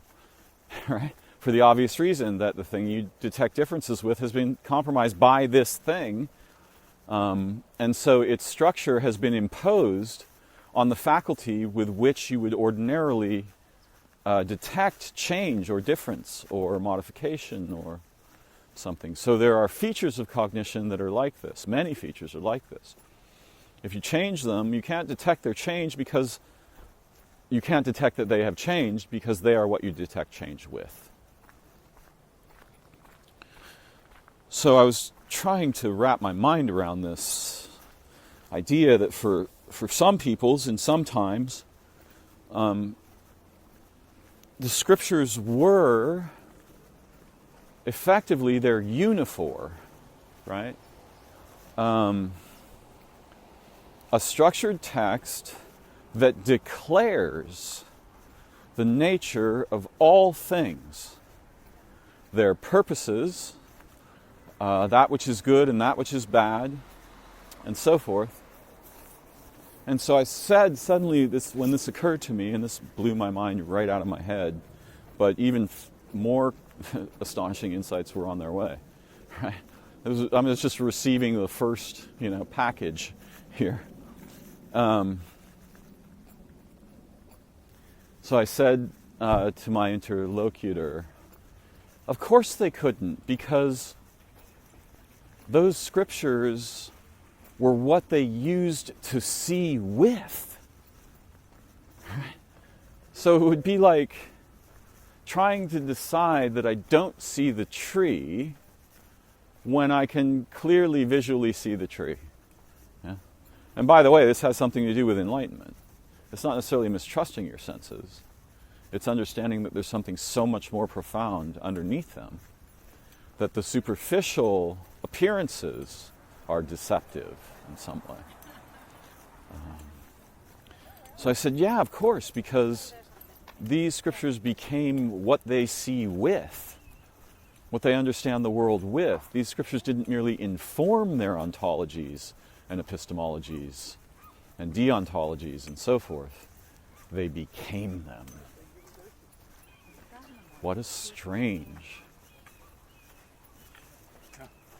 right? For the obvious reason that the thing you detect differences with has been compromised by this thing, and so its structure has been imposed on the faculty with which you would ordinarily detect change or difference or modification or something. So there are features of cognition that are like this. Many features are like this. If you change them, you can't detect their change because you can't detect that they have changed because they are what you detect change with. So I was trying to wrap my mind around this idea that for some peoples and sometimes the scriptures were effectively their uniphore, right? A structured text that declares the nature of all things, their purposes, that which is good and that which is bad, and so forth. And so I said suddenly, when this occurred to me, and this blew my mind right out of my head, but even more astonishing insights were on their way. Right? I was just receiving the first, package here. So I said to my interlocutor, of course they couldn't, because those scriptures were what they used to see with. Right? So it would be like trying to decide that I don't see the tree when I can clearly visually see the tree. Yeah? And by the way, this has something to do with enlightenment. It's not necessarily mistrusting your senses. It's understanding that there's something so much more profound underneath them, that the superficial appearances are deceptive in some way. So I said, yeah, of course, because these scriptures became what they see with, what they understand the world with. These scriptures didn't merely inform their ontologies and epistemologies and deontologies and so forth. They became them. What a strange,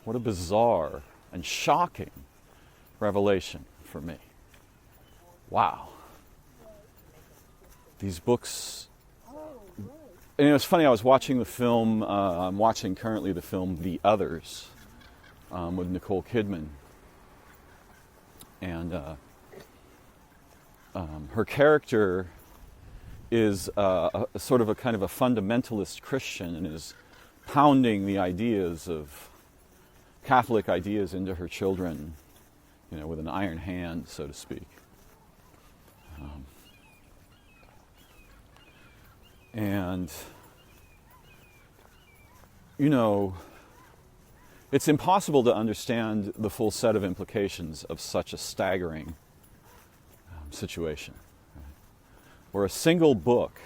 what a bizarre and shocking revelation for me. Wow. These books, and it was funny, I was watching the film, I'm watching currently the film The Others with Nicole Kidman. And her character is a sort of a kind of a fundamentalist Christian and is pounding the ideas of Catholic ideas into her children, with an iron hand, so to speak. And it's impossible to understand the full set of implications of such a staggering situation, where a single book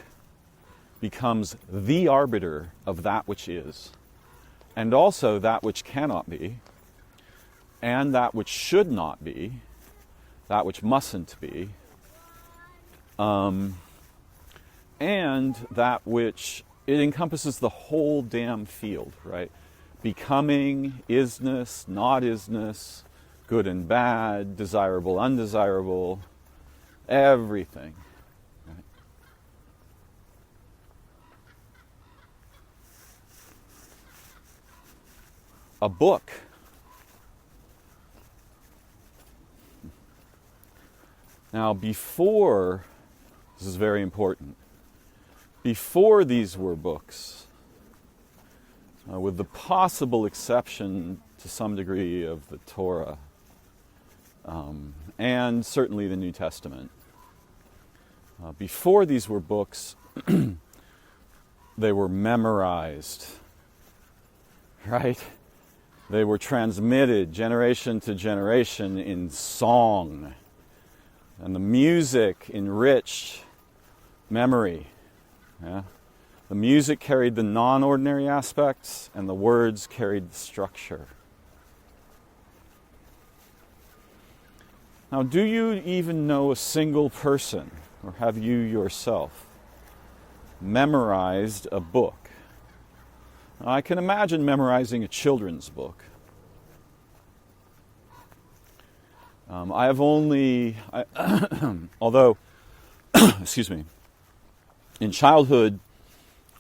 becomes the arbiter of that which is, and also that which cannot be, and that which should not be, that which mustn't be, and that which, it encompasses the whole damn field, right? Becoming, isness, not isness, good and bad, desirable, undesirable, everything. Right? A book. Now, before, this is very important, before these were books, with the possible exception to some degree of the Torah, and certainly the New Testament, before these were books, they were memorized, right? They were transmitted generation to generation in song. And the music enriched memory. Yeah? The music carried the non-ordinary aspects, and the words carried the structure. Now, do you even know a single person, or have you yourself memorized a book? Now, I can imagine memorizing a children's book. I have only, although, excuse me, in childhood,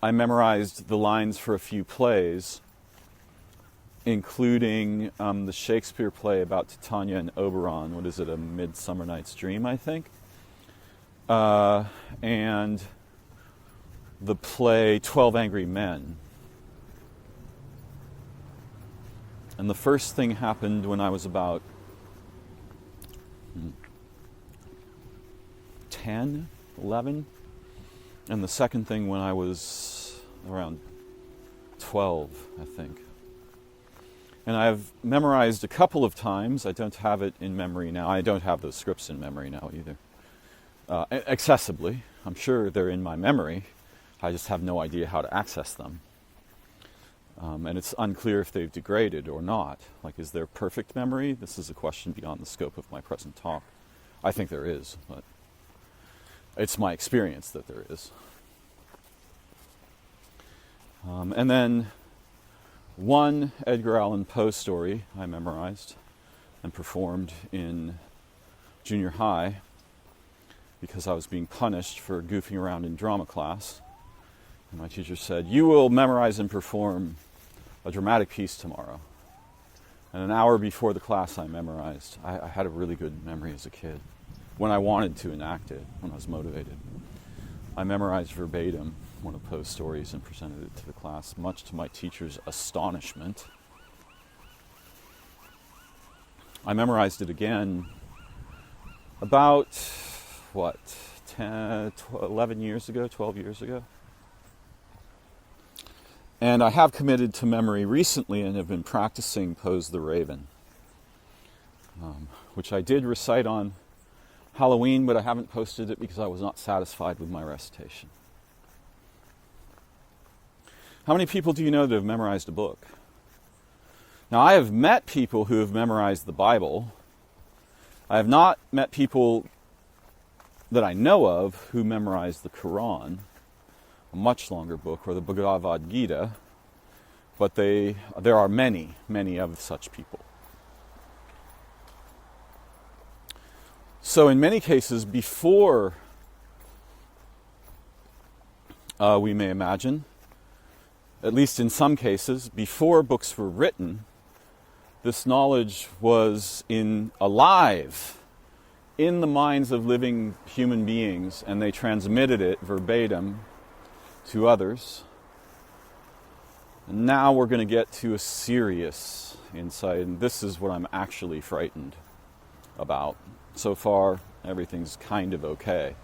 I memorized the lines for a few plays, including the Shakespeare play about Titania and Oberon. What is it, A Midsummer Night's Dream, I think? And the play 12 Angry Men. And the first thing happened when I was about 10, 11, and the second thing when I was around 12, I think. And I've memorized a couple of times. I don't have it in memory now. I don't have those scripts in memory now either. Accessibly. I'm sure they're in my memory. I just have no idea how to access them. And it's unclear if they've degraded or not. Like, is there perfect memory? This is a question beyond the scope of my present talk. I think there is, but it's my experience that there is. And then one Edgar Allan Poe story I memorized and performed in junior high because I was being punished for goofing around in drama class. And my teacher said, "You will memorize and perform a dramatic piece tomorrow." And an hour before the class I memorized. I had a really good memory as a kid when I wanted to enact it, when I was motivated. I memorized verbatim one of Poe's stories and presented it to the class, much to my teacher's astonishment. I memorized it again about, 11 years ago, 12 years ago. And I have committed to memory recently and have been practicing Poe's The Raven, which I did recite on Halloween, but I haven't posted it because I was not satisfied with my recitation. How many people do you know that have memorized a book? Now, I have met people who have memorized the Bible. I have not met people that I know of who memorized the Quran, a much longer book, or the Bhagavad Gita, but there are many, many of such people. So in many cases, before we may imagine, at least in some cases, before books were written, this knowledge was alive in the minds of living human beings, and they transmitted it verbatim to others. And now we're going to get to a serious insight, and this is what I'm actually frightened about. So far, everything's kind of okay.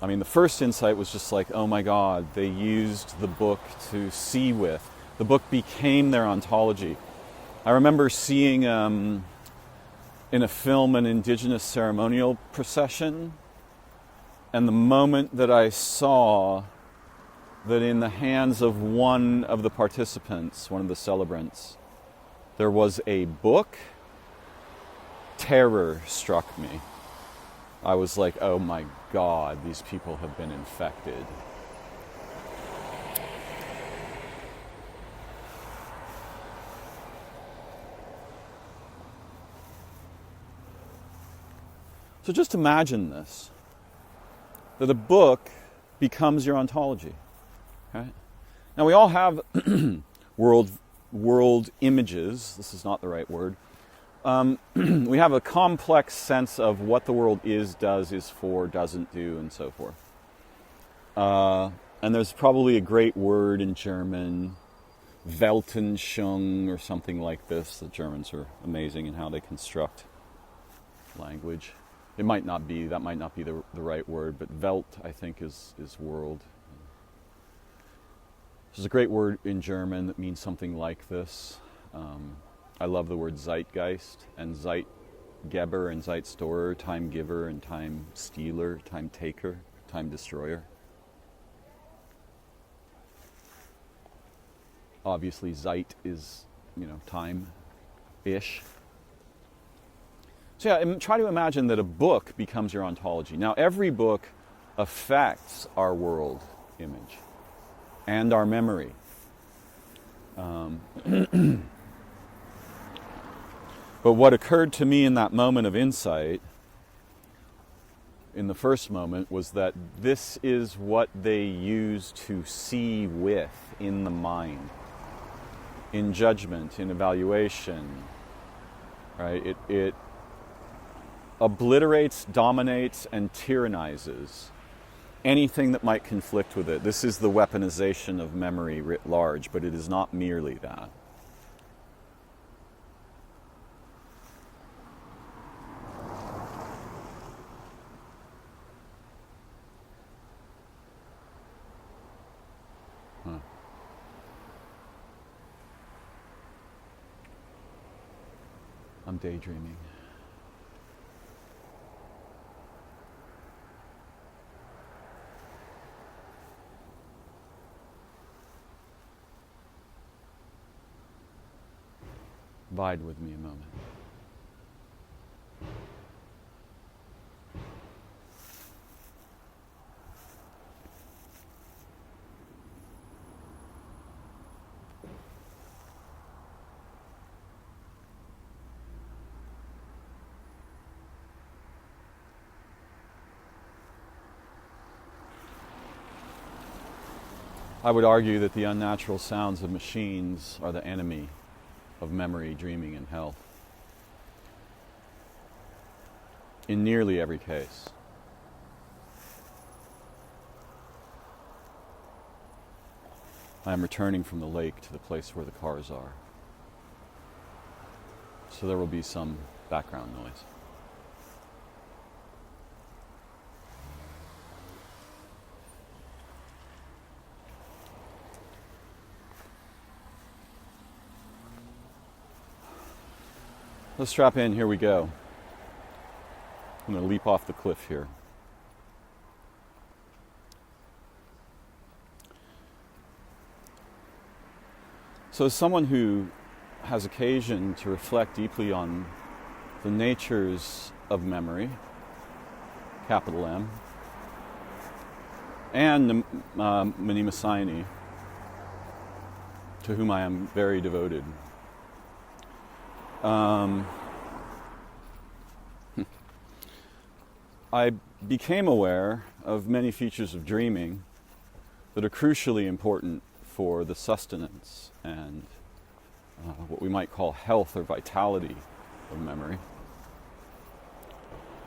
I mean, the first insight was just like, oh my God, they used the book to see with. The book became their ontology. I remember seeing in a film an indigenous ceremonial procession, and the moment that I saw that in the hands of one of the participants, one of the celebrants, there was a book, terror struck me. I was like, oh my God, these people have been infected. So just imagine this, that a book becomes your ontology. Okay? Now we all have world images. This is not the right word. We have a complex sense of what the world is, does, is for, doesn't do, and so forth. And there's probably a great word in German, Weltanschauung, or something like this. The Germans are amazing in how they construct language. It might not be, that might not be the right word, but Welt, I think, is world. There's a great word in German that means something like this. I love the word Zeitgeist, and Zeitgeber and Zeitstorer, time giver and time stealer, time taker, time destroyer. Obviously, Zeit is, time-ish. So yeah, try to imagine that a book becomes your ontology. Now, every book affects our world image and our memory. But what occurred to me in that moment of insight, in the first moment, was that this is what they use to see with in the mind, in judgment, in evaluation, right? It obliterates, dominates, and tyrannizes anything that might conflict with it. This is the weaponization of memory writ large, but it is not merely that. I'm daydreaming. Abide with me a moment. I would argue that the unnatural sounds of machines are the enemy of memory, dreaming, and health. In nearly every case. I am returning from the lake to the place where the cars are. So there will be some background noise. Let's strap in, here we go. I'm going to leap off the cliff here. So as someone who has occasion to reflect deeply on the natures of memory, capital M, and Mnemosyne, to whom I am very devoted, I became aware of many features of dreaming that are crucially important for the sustenance and what we might call health or vitality of memory.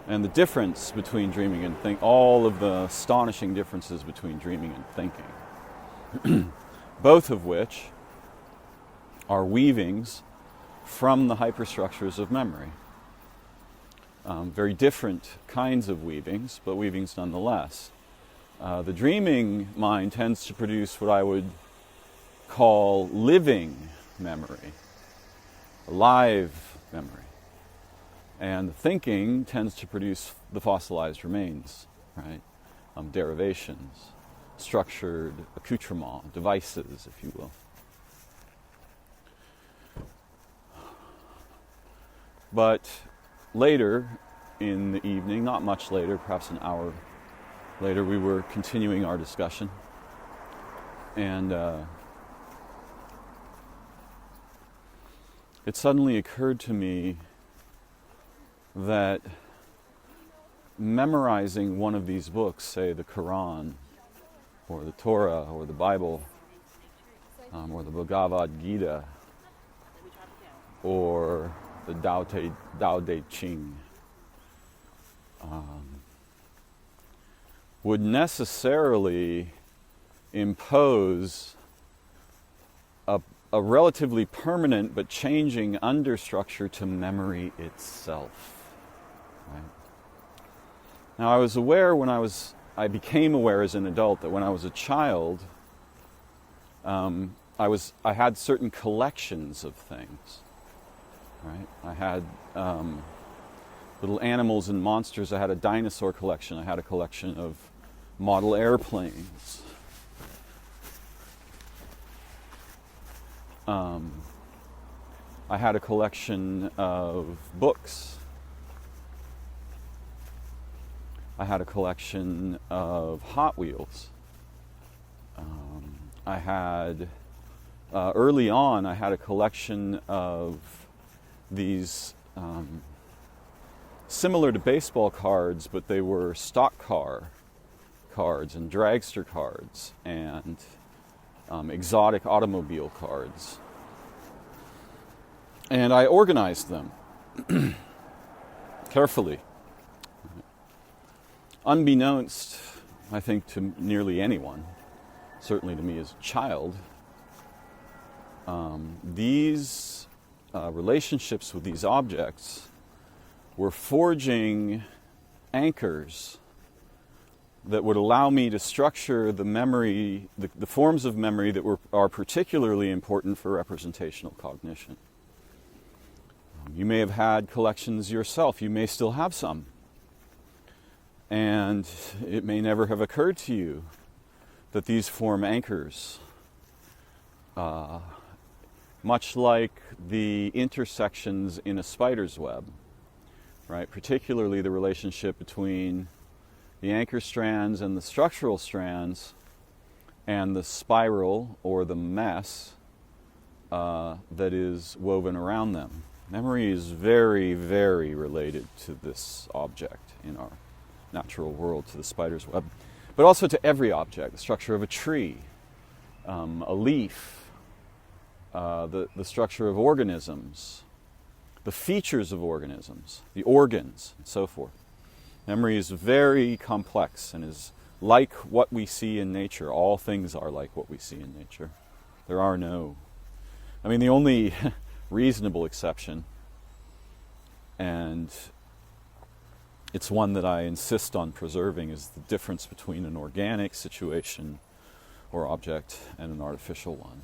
and the difference between dreaming and thinking, all of the astonishing differences between dreaming and thinking, both of which are weavings from the hyperstructures of memory. Very different kinds of weavings, but weavings nonetheless. The dreaming mind tends to produce what I would call living memory, alive memory. And the thinking tends to produce the fossilized remains, right? Derivations, structured accoutrements, devices, if you will. But later in the evening, not much later, perhaps an hour later, we were continuing our discussion. And it suddenly occurred to me that memorizing one of these books, say the Quran, or the Torah, or the Bible, or the Bhagavad Gita, or the Tao Te Ching, would necessarily impose a relatively permanent but changing understructure to memory itself. Right? Now, I became aware as an adult that when I was a child, I had certain collections of things. Right? I had little animals and monsters. I had a dinosaur collection. I had a collection of model airplanes. I had a collection of books. I had a collection of Hot Wheels. Early on, I had a collection of these similar to baseball cards, but they were stock car cards and dragster cards and exotic automobile cards. And I organized them carefully. Unbeknownst, I think, to nearly anyone, certainly to me as a child, these relationships with these objects were forging anchors that would allow me to structure the memory, the forms of memory that are particularly important for representational cognition. You may have had collections yourself. You may still have some. And it may never have occurred to you that these form anchors, much like the intersections in a spider's web, right? Particularly the relationship between the anchor strands and the structural strands and the spiral or the mess that is woven around them. Memory is very, very related to this object in our natural world, to the spider's web, but also to every object, the structure of a tree, a leaf, the structure of organisms, the features of organisms, the organs, and so forth. Memory is very complex and is like what we see in nature. All things are like what we see in nature. There are no... the only reasonable exception, and it's one that I insist on preserving, is the difference between an organic situation or object and an artificial one,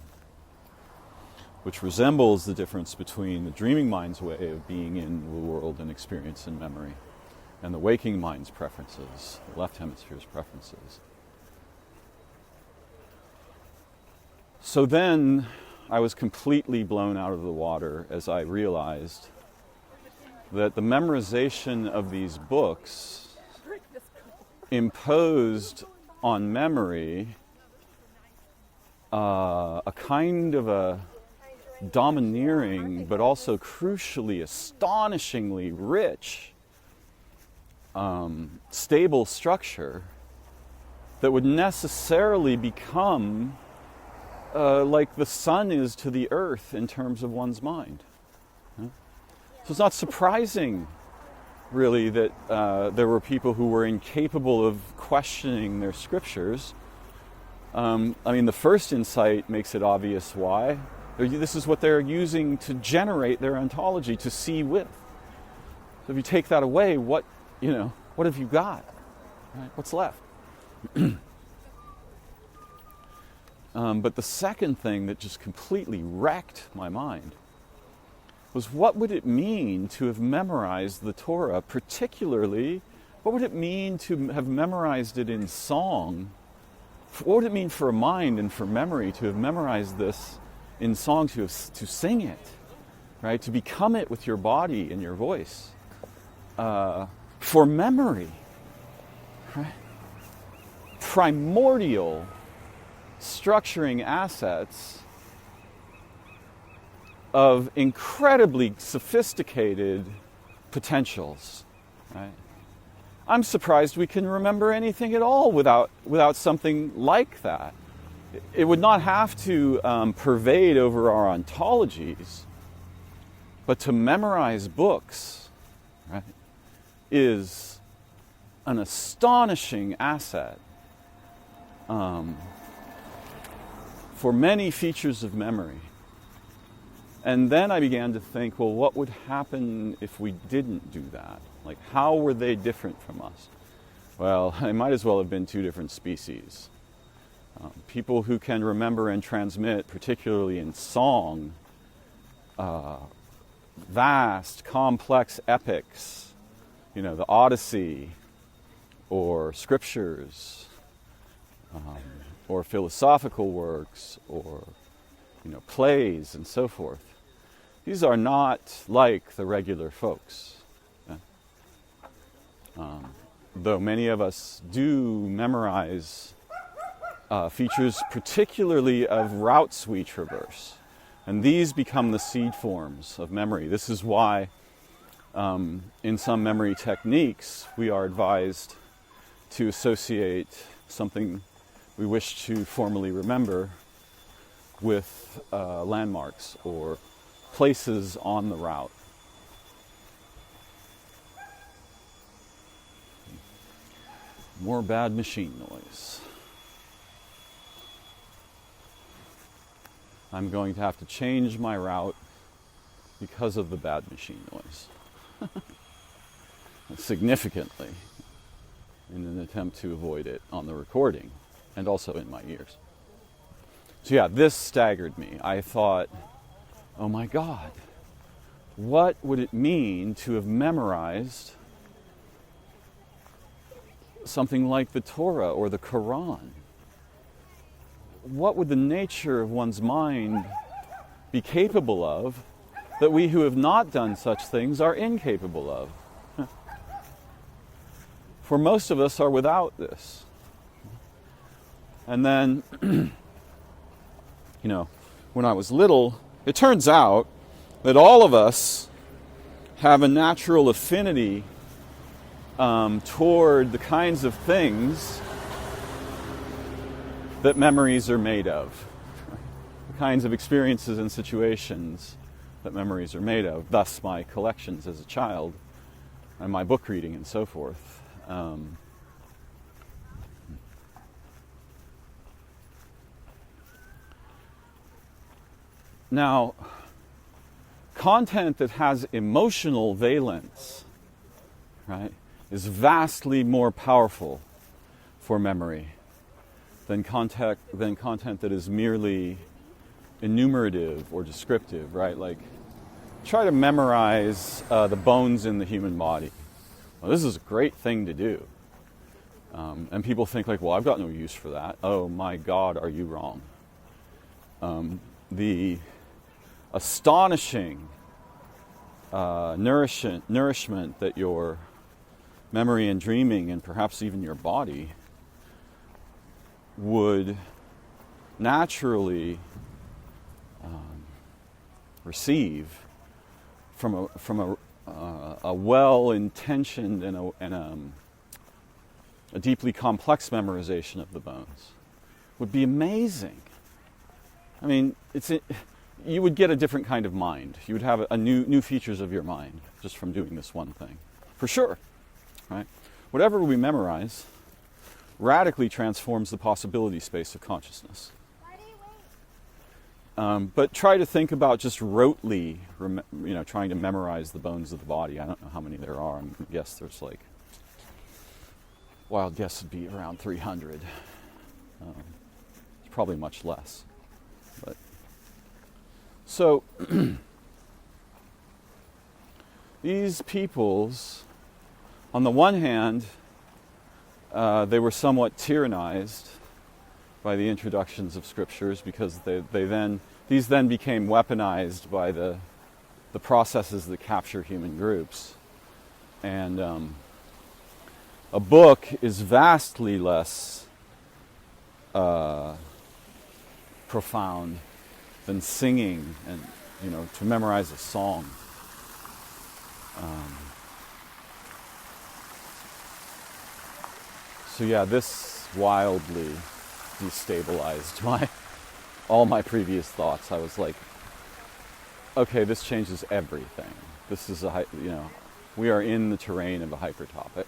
which resembles the difference between the dreaming mind's way of being in the world and experience and memory and the waking mind's preferences, the left hemisphere's preferences. So then I was completely blown out of the water as I realized that the memorization of these books imposed on memory a kind of a domineering but also crucially, astonishingly rich, stable structure that would necessarily become like the sun is to the earth in terms of one's mind. So it's not surprising really, that there were people who were incapable of questioning their scriptures. The first insight makes it obvious why. This is what they're using to generate their ontology, to see with. So if you take that away, what have you got? Right? What's left? But the second thing that just completely wrecked my mind was, what would it mean to have memorized the Torah? Particularly, what would it mean to have memorized it in song? What would it mean for a mind and for memory to have memorized this in song, to sing it, right? To become it with your body and your voice, for memory, right? Primordial structuring assets of incredibly sophisticated potentials, right? I'm surprised we can remember anything at all without something like that. It would not have to pervade over our ontologies, but to memorize books, right, is an astonishing asset for many features of memory. And then I began to think, well, what would happen if we didn't do that? Like, how were they different from us? Well, they might as well have been two different species. People who can remember and transmit, particularly in song, vast, complex epics, the Odyssey, or scriptures, or philosophical works, or plays, and so forth. These are not like the regular folks. Though many of us do memorize features, particularly of routes we traverse. And these become the seed forms of memory. This is why in some memory techniques we are advised to associate something we wish to formally remember with landmarks or places on the route. More bad machine noise. I'm going to have to change my route because of the bad machine noise. Significantly, in an attempt to avoid it on the recording and also in my ears. So yeah, this staggered me. I thought, oh my God, what would it mean to have memorized something like the Torah or the Quran? What would the nature of one's mind be capable of that we who have not done such things are incapable of? For most of us are without this. And then, when I was little, it turns out that all of us have a natural affinity toward the kinds of things that memories are made of, the kinds of experiences and situations that memories are made of, thus my collections as a child and my book reading and so forth. Now, content that has emotional valence, right, is vastly more powerful for memory than content that is merely enumerative or descriptive, right? Like, try to memorize the bones in the human body. Well, this is a great thing to do. And people think like, well, I've got no use for that. Oh my God, are you wrong? The astonishing nourishment that your memory and dreaming, and perhaps even your body, would naturally receive from a well-intentioned and a deeply complex memorization of the bones would be amazing. I mean, you would get a different kind of mind. You would have new features of your mind just from doing this one thing. for sure, right? Whatever we memorize radically transforms the possibility space of consciousness. But try to think about just rotely, trying to memorize the bones of the body. I don't know how many there are. I guess there's like, wild guess would be around 300. It's probably much less. But so these peoples, on the one hand, they were somewhat tyrannized by the introductions of scriptures, because these then became weaponized by the processes that capture human groups. And a book is vastly less profound than singing, and to memorize a song. So yeah, this wildly destabilized all my previous thoughts. I was like, okay, this changes everything. This is we are in the terrain of a hyper topic.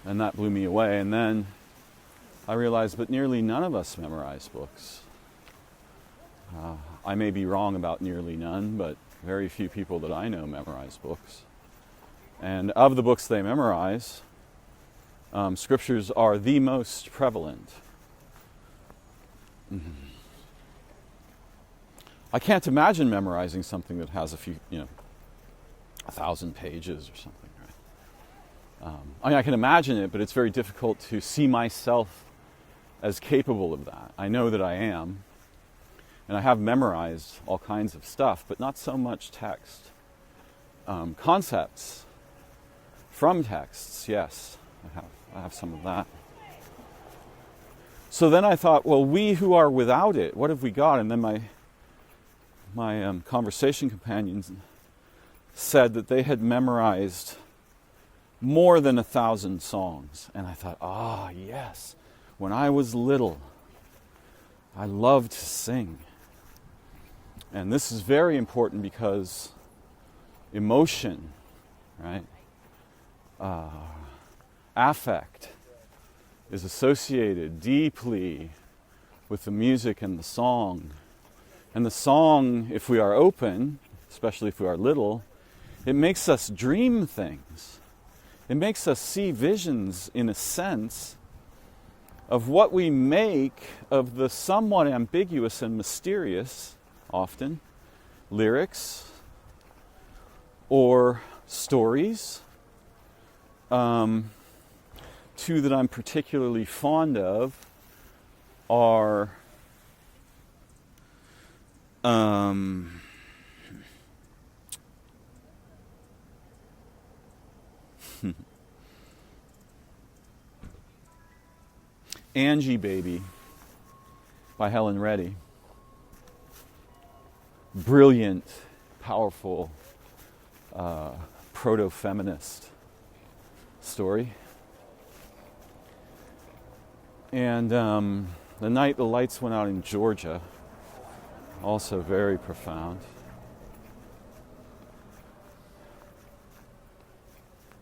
And that blew me away. And then I realized, but nearly none of us memorize books. I may be wrong about nearly none, but very few people that I know memorize books. And of the books they memorize, scriptures are the most prevalent. I can't imagine memorizing something that has 1,000 pages or something, right? I can imagine it, but it's very difficult to see myself as capable of that. I know that I am, and I have memorized all kinds of stuff, but not so much text. Concepts from texts, yes, I have some of that. So then I thought, well, we who are without it, what have we got? And then my conversation companions said that they had memorized more than 1,000 songs. And I thought, yes, when I was little, I loved to sing. And this is very important because emotion, right? Affect is associated deeply with the music and the song. And the song, if we are open, especially if we are little, it makes us dream things. It makes us see visions, in a sense, of what we make of the somewhat ambiguous and mysterious, often, lyrics or stories. Two that I'm particularly fond of are Angie Baby by Helen Reddy. Brilliant, powerful, proto-feminist story. And The Night the Lights Went Out in Georgia, also very profound.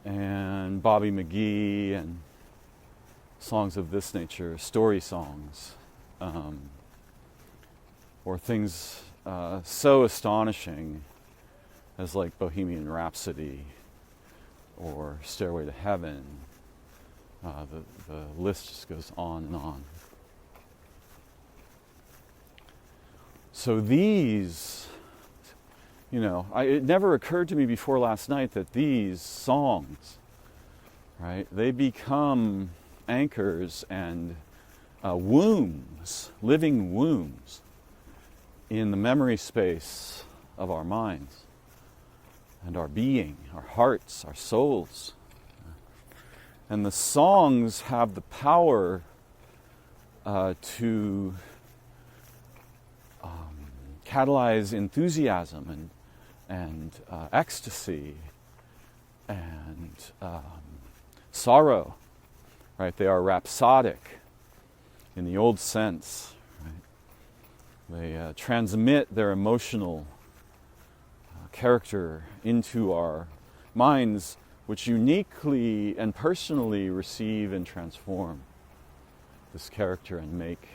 And Bobby McGee and songs of this nature, story songs, or things so astonishing as like Bohemian Rhapsody or Stairway to Heaven. The list just goes on and on. So these, it never occurred to me before last night that these songs, right, they become anchors and wombs, living wombs in the memory space of our minds and our being, our hearts, our souls. And the songs have the power to catalyze enthusiasm and ecstasy and sorrow, right? They are rhapsodic in the old sense, right? They transmit their emotional character into our minds which uniquely and personally receive and transform this character and make,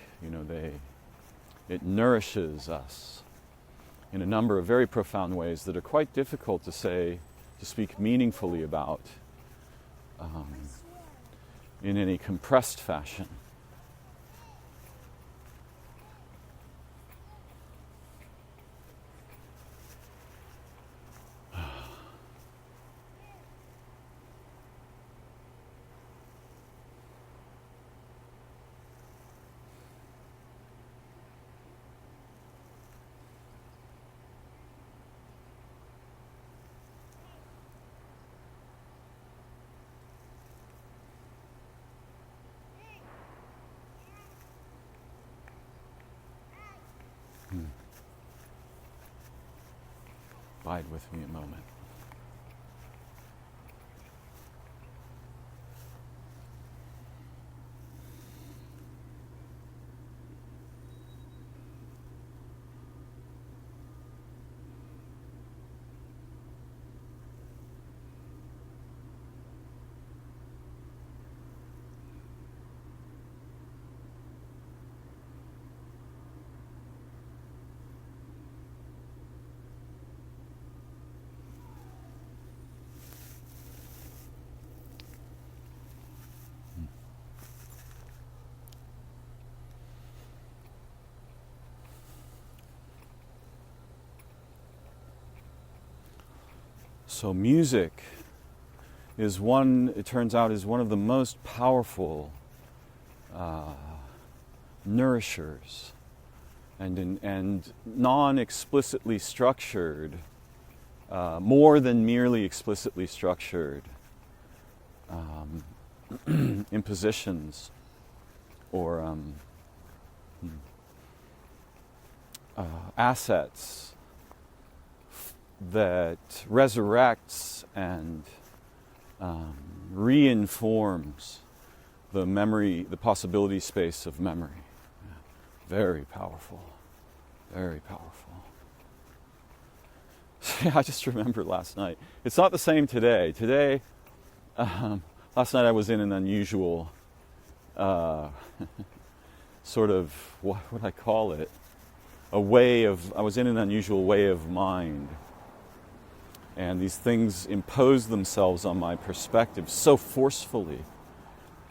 it nourishes us in a number of very profound ways that are quite difficult to speak meaningfully about in any compressed fashion. Abide with me a moment. So music it turns out, is one of the most powerful nourishers and non-explicitly structured, more than merely explicitly structured impositions or assets that resurrects and reinforms the possibility space of memory. Very powerful, very powerful. I just remember last night. It's not the same today. Last night I was in an unusual sort of, what would I call it? I was in an unusual way of mind. And these things imposed themselves on my perspective so forcefully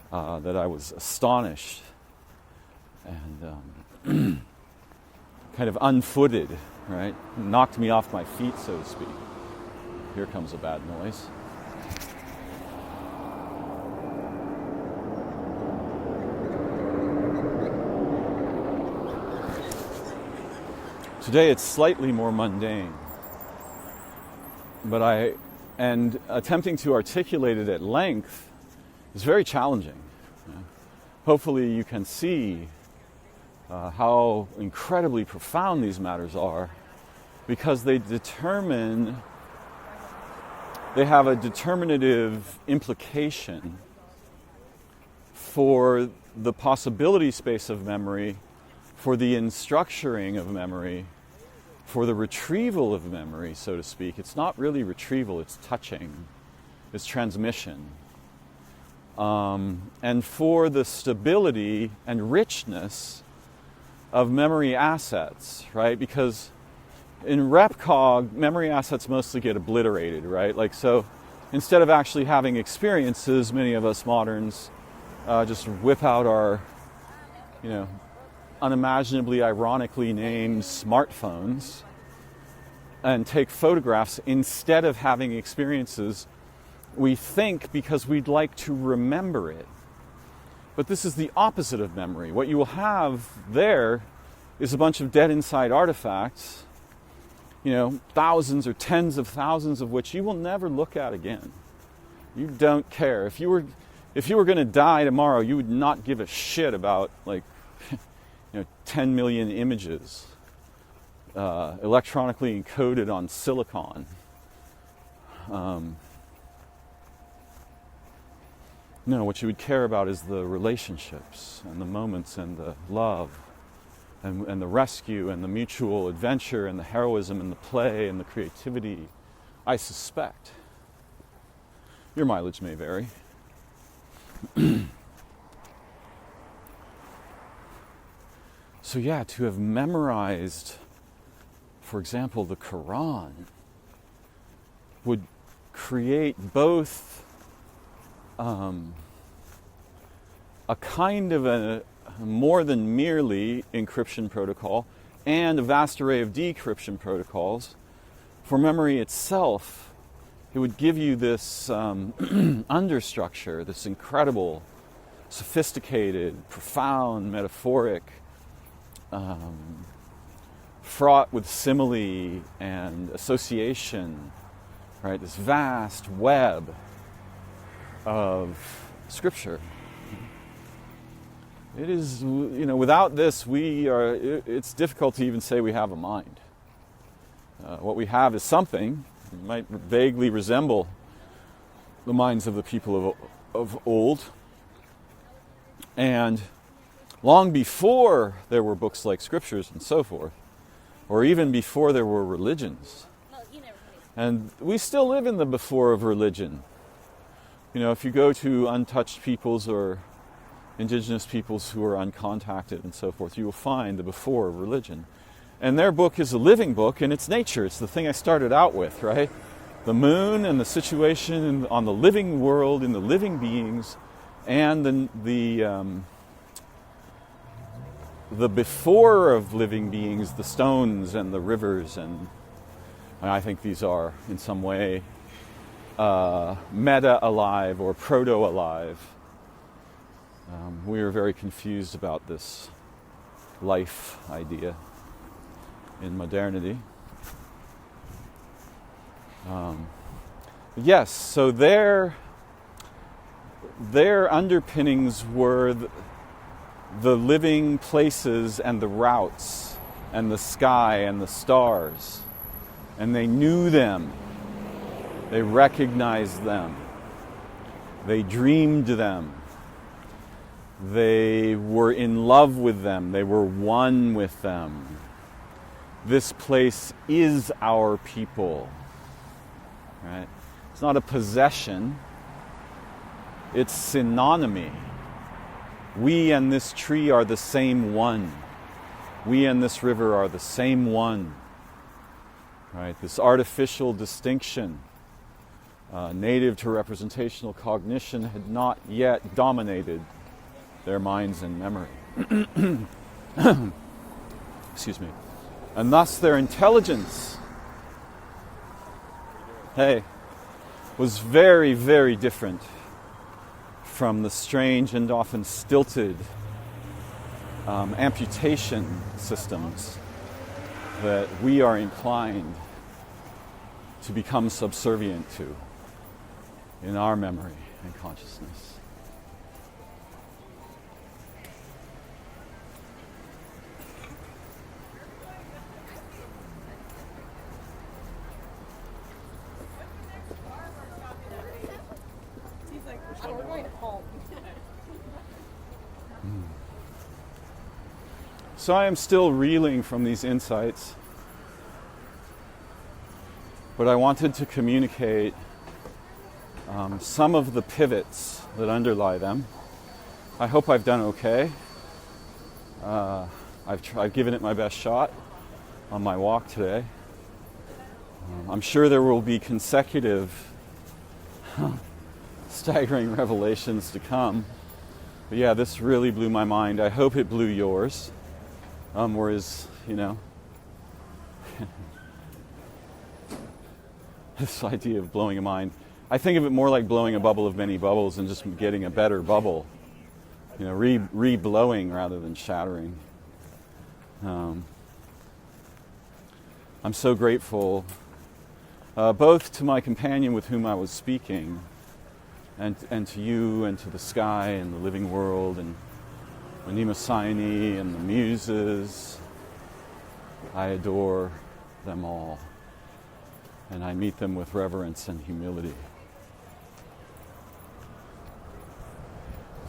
that I was astonished and kind of unfooted, right? Knocked me off my feet, so to speak. Here comes a bad noise. Today it's slightly more mundane. But attempting to articulate it at length is very challenging. Hopefully you can see how incredibly profound these matters are, because they have a determinative implication for the possibility space of memory, for the enstructuring of memory, for the retrieval of memory, so to speak. It's not really retrieval, it's touching, it's transmission. And for the stability and richness of memory assets, right? Because in RepCog, memory assets mostly get obliterated, right? Like, so instead of actually having experiences, many of us moderns just whip out our, unimaginably ironically named smartphones and take photographs instead of having experiences. We think because we'd like to remember it. But this is the opposite of memory. What you will have there is a bunch of dead inside artifacts, thousands or tens of thousands of which you will never look at again. You don't care. If you were going to die tomorrow, you would not give a shit about 10 million images electronically encoded on silicon. No, what you would care about is the relationships and the moments and the love and the rescue and the mutual adventure and the heroism and the play and the creativity, I suspect. Your mileage may vary. So yeah, to have memorized, for example, the Quran would create both a kind of a more than merely encryption protocol and a vast array of decryption protocols. For memory itself, it would give you this understructure, this incredible, sophisticated, profound, metaphoric, fraught with simile and association, right? This vast web of scripture. It is, without this, it's difficult to even say we have a mind. What we have is something that might vaguely resemble the minds of the people of old. And long before there were books like Scriptures and so forth, or even before there were religions. And we still live in the before of religion. If you go to untouched peoples or indigenous peoples who are uncontacted and so forth, you will find the before of religion. And their book is a living book in its nature. It's the thing I started out with, right? The moon and the situation on the living world, in the living beings, and the before of living beings, the stones and the rivers, and I think these are in some way meta-alive or proto-alive. We are very confused about this life idea in modernity. Yes, so their underpinnings were the living places and the routes and the sky and the stars. And they knew them. They recognized them. They dreamed them. They were in love with them. They were one with them. This place is our people. Right? It's not a possession. It's synonymy. We and this tree are the same one. We and this river are the same one. Right? This artificial distinction, native to representational cognition, had not yet dominated their minds and memory. Excuse me. And thus their intelligence, was very, very different from the strange and often stilted amputation systems that we are inclined to become subservient to in our memory and consciousness. So I am still reeling from these insights, but I wanted to communicate some of the pivots that underlie them. I hope I've done okay. I've given it my best shot on my walk today. I'm sure there will be consecutive staggering revelations to come. But yeah, this really blew my mind. I hope it blew yours. Whereas, this idea of blowing a mind, I think of it more like blowing a bubble of many bubbles and just getting a better bubble, re-blowing rather than shattering. I'm so grateful both to my companion with whom I was speaking and to you and to the sky and the living world and Mnemosyne and the muses. I adore them all, and I meet them with reverence and humility.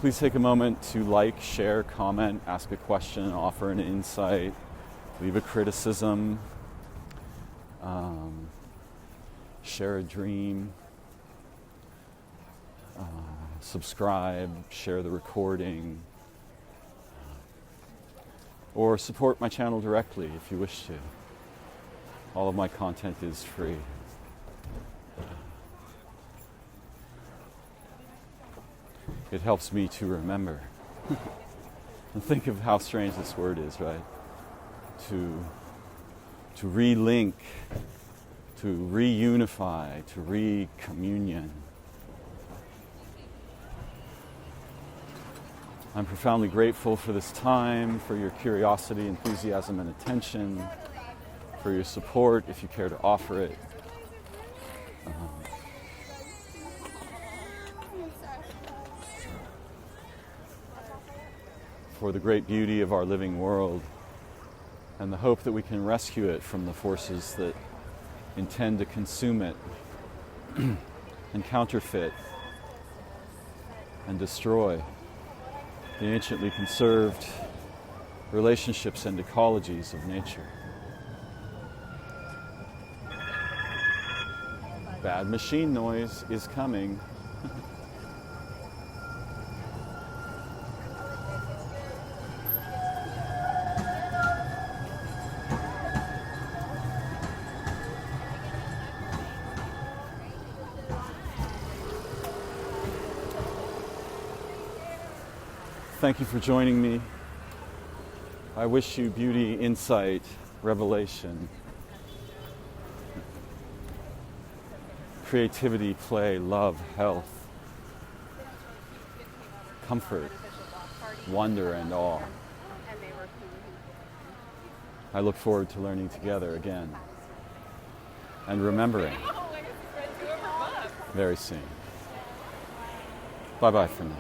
Please take a moment to like, share, comment, ask a question, offer an insight, leave a criticism, share a dream. subscribe, share the recording, or support my channel directly if you wish to. All of my content is free. It helps me to remember. And think of how strange this word is, right? To relink, to reunify, to recommunion. I'm profoundly grateful for this time, for your curiosity, enthusiasm, and attention, for your support if you care to offer it. For the great beauty of our living world and the hope that we can rescue it from the forces that intend to consume it and counterfeit and destroy the anciently conserved relationships and ecologies of nature. Bad machine noise is coming. Thank you for joining me. I wish you beauty, insight, revelation, creativity, play, love, health, comfort, wonder, and awe. I look forward to learning together again and remembering very soon. Bye-bye for now.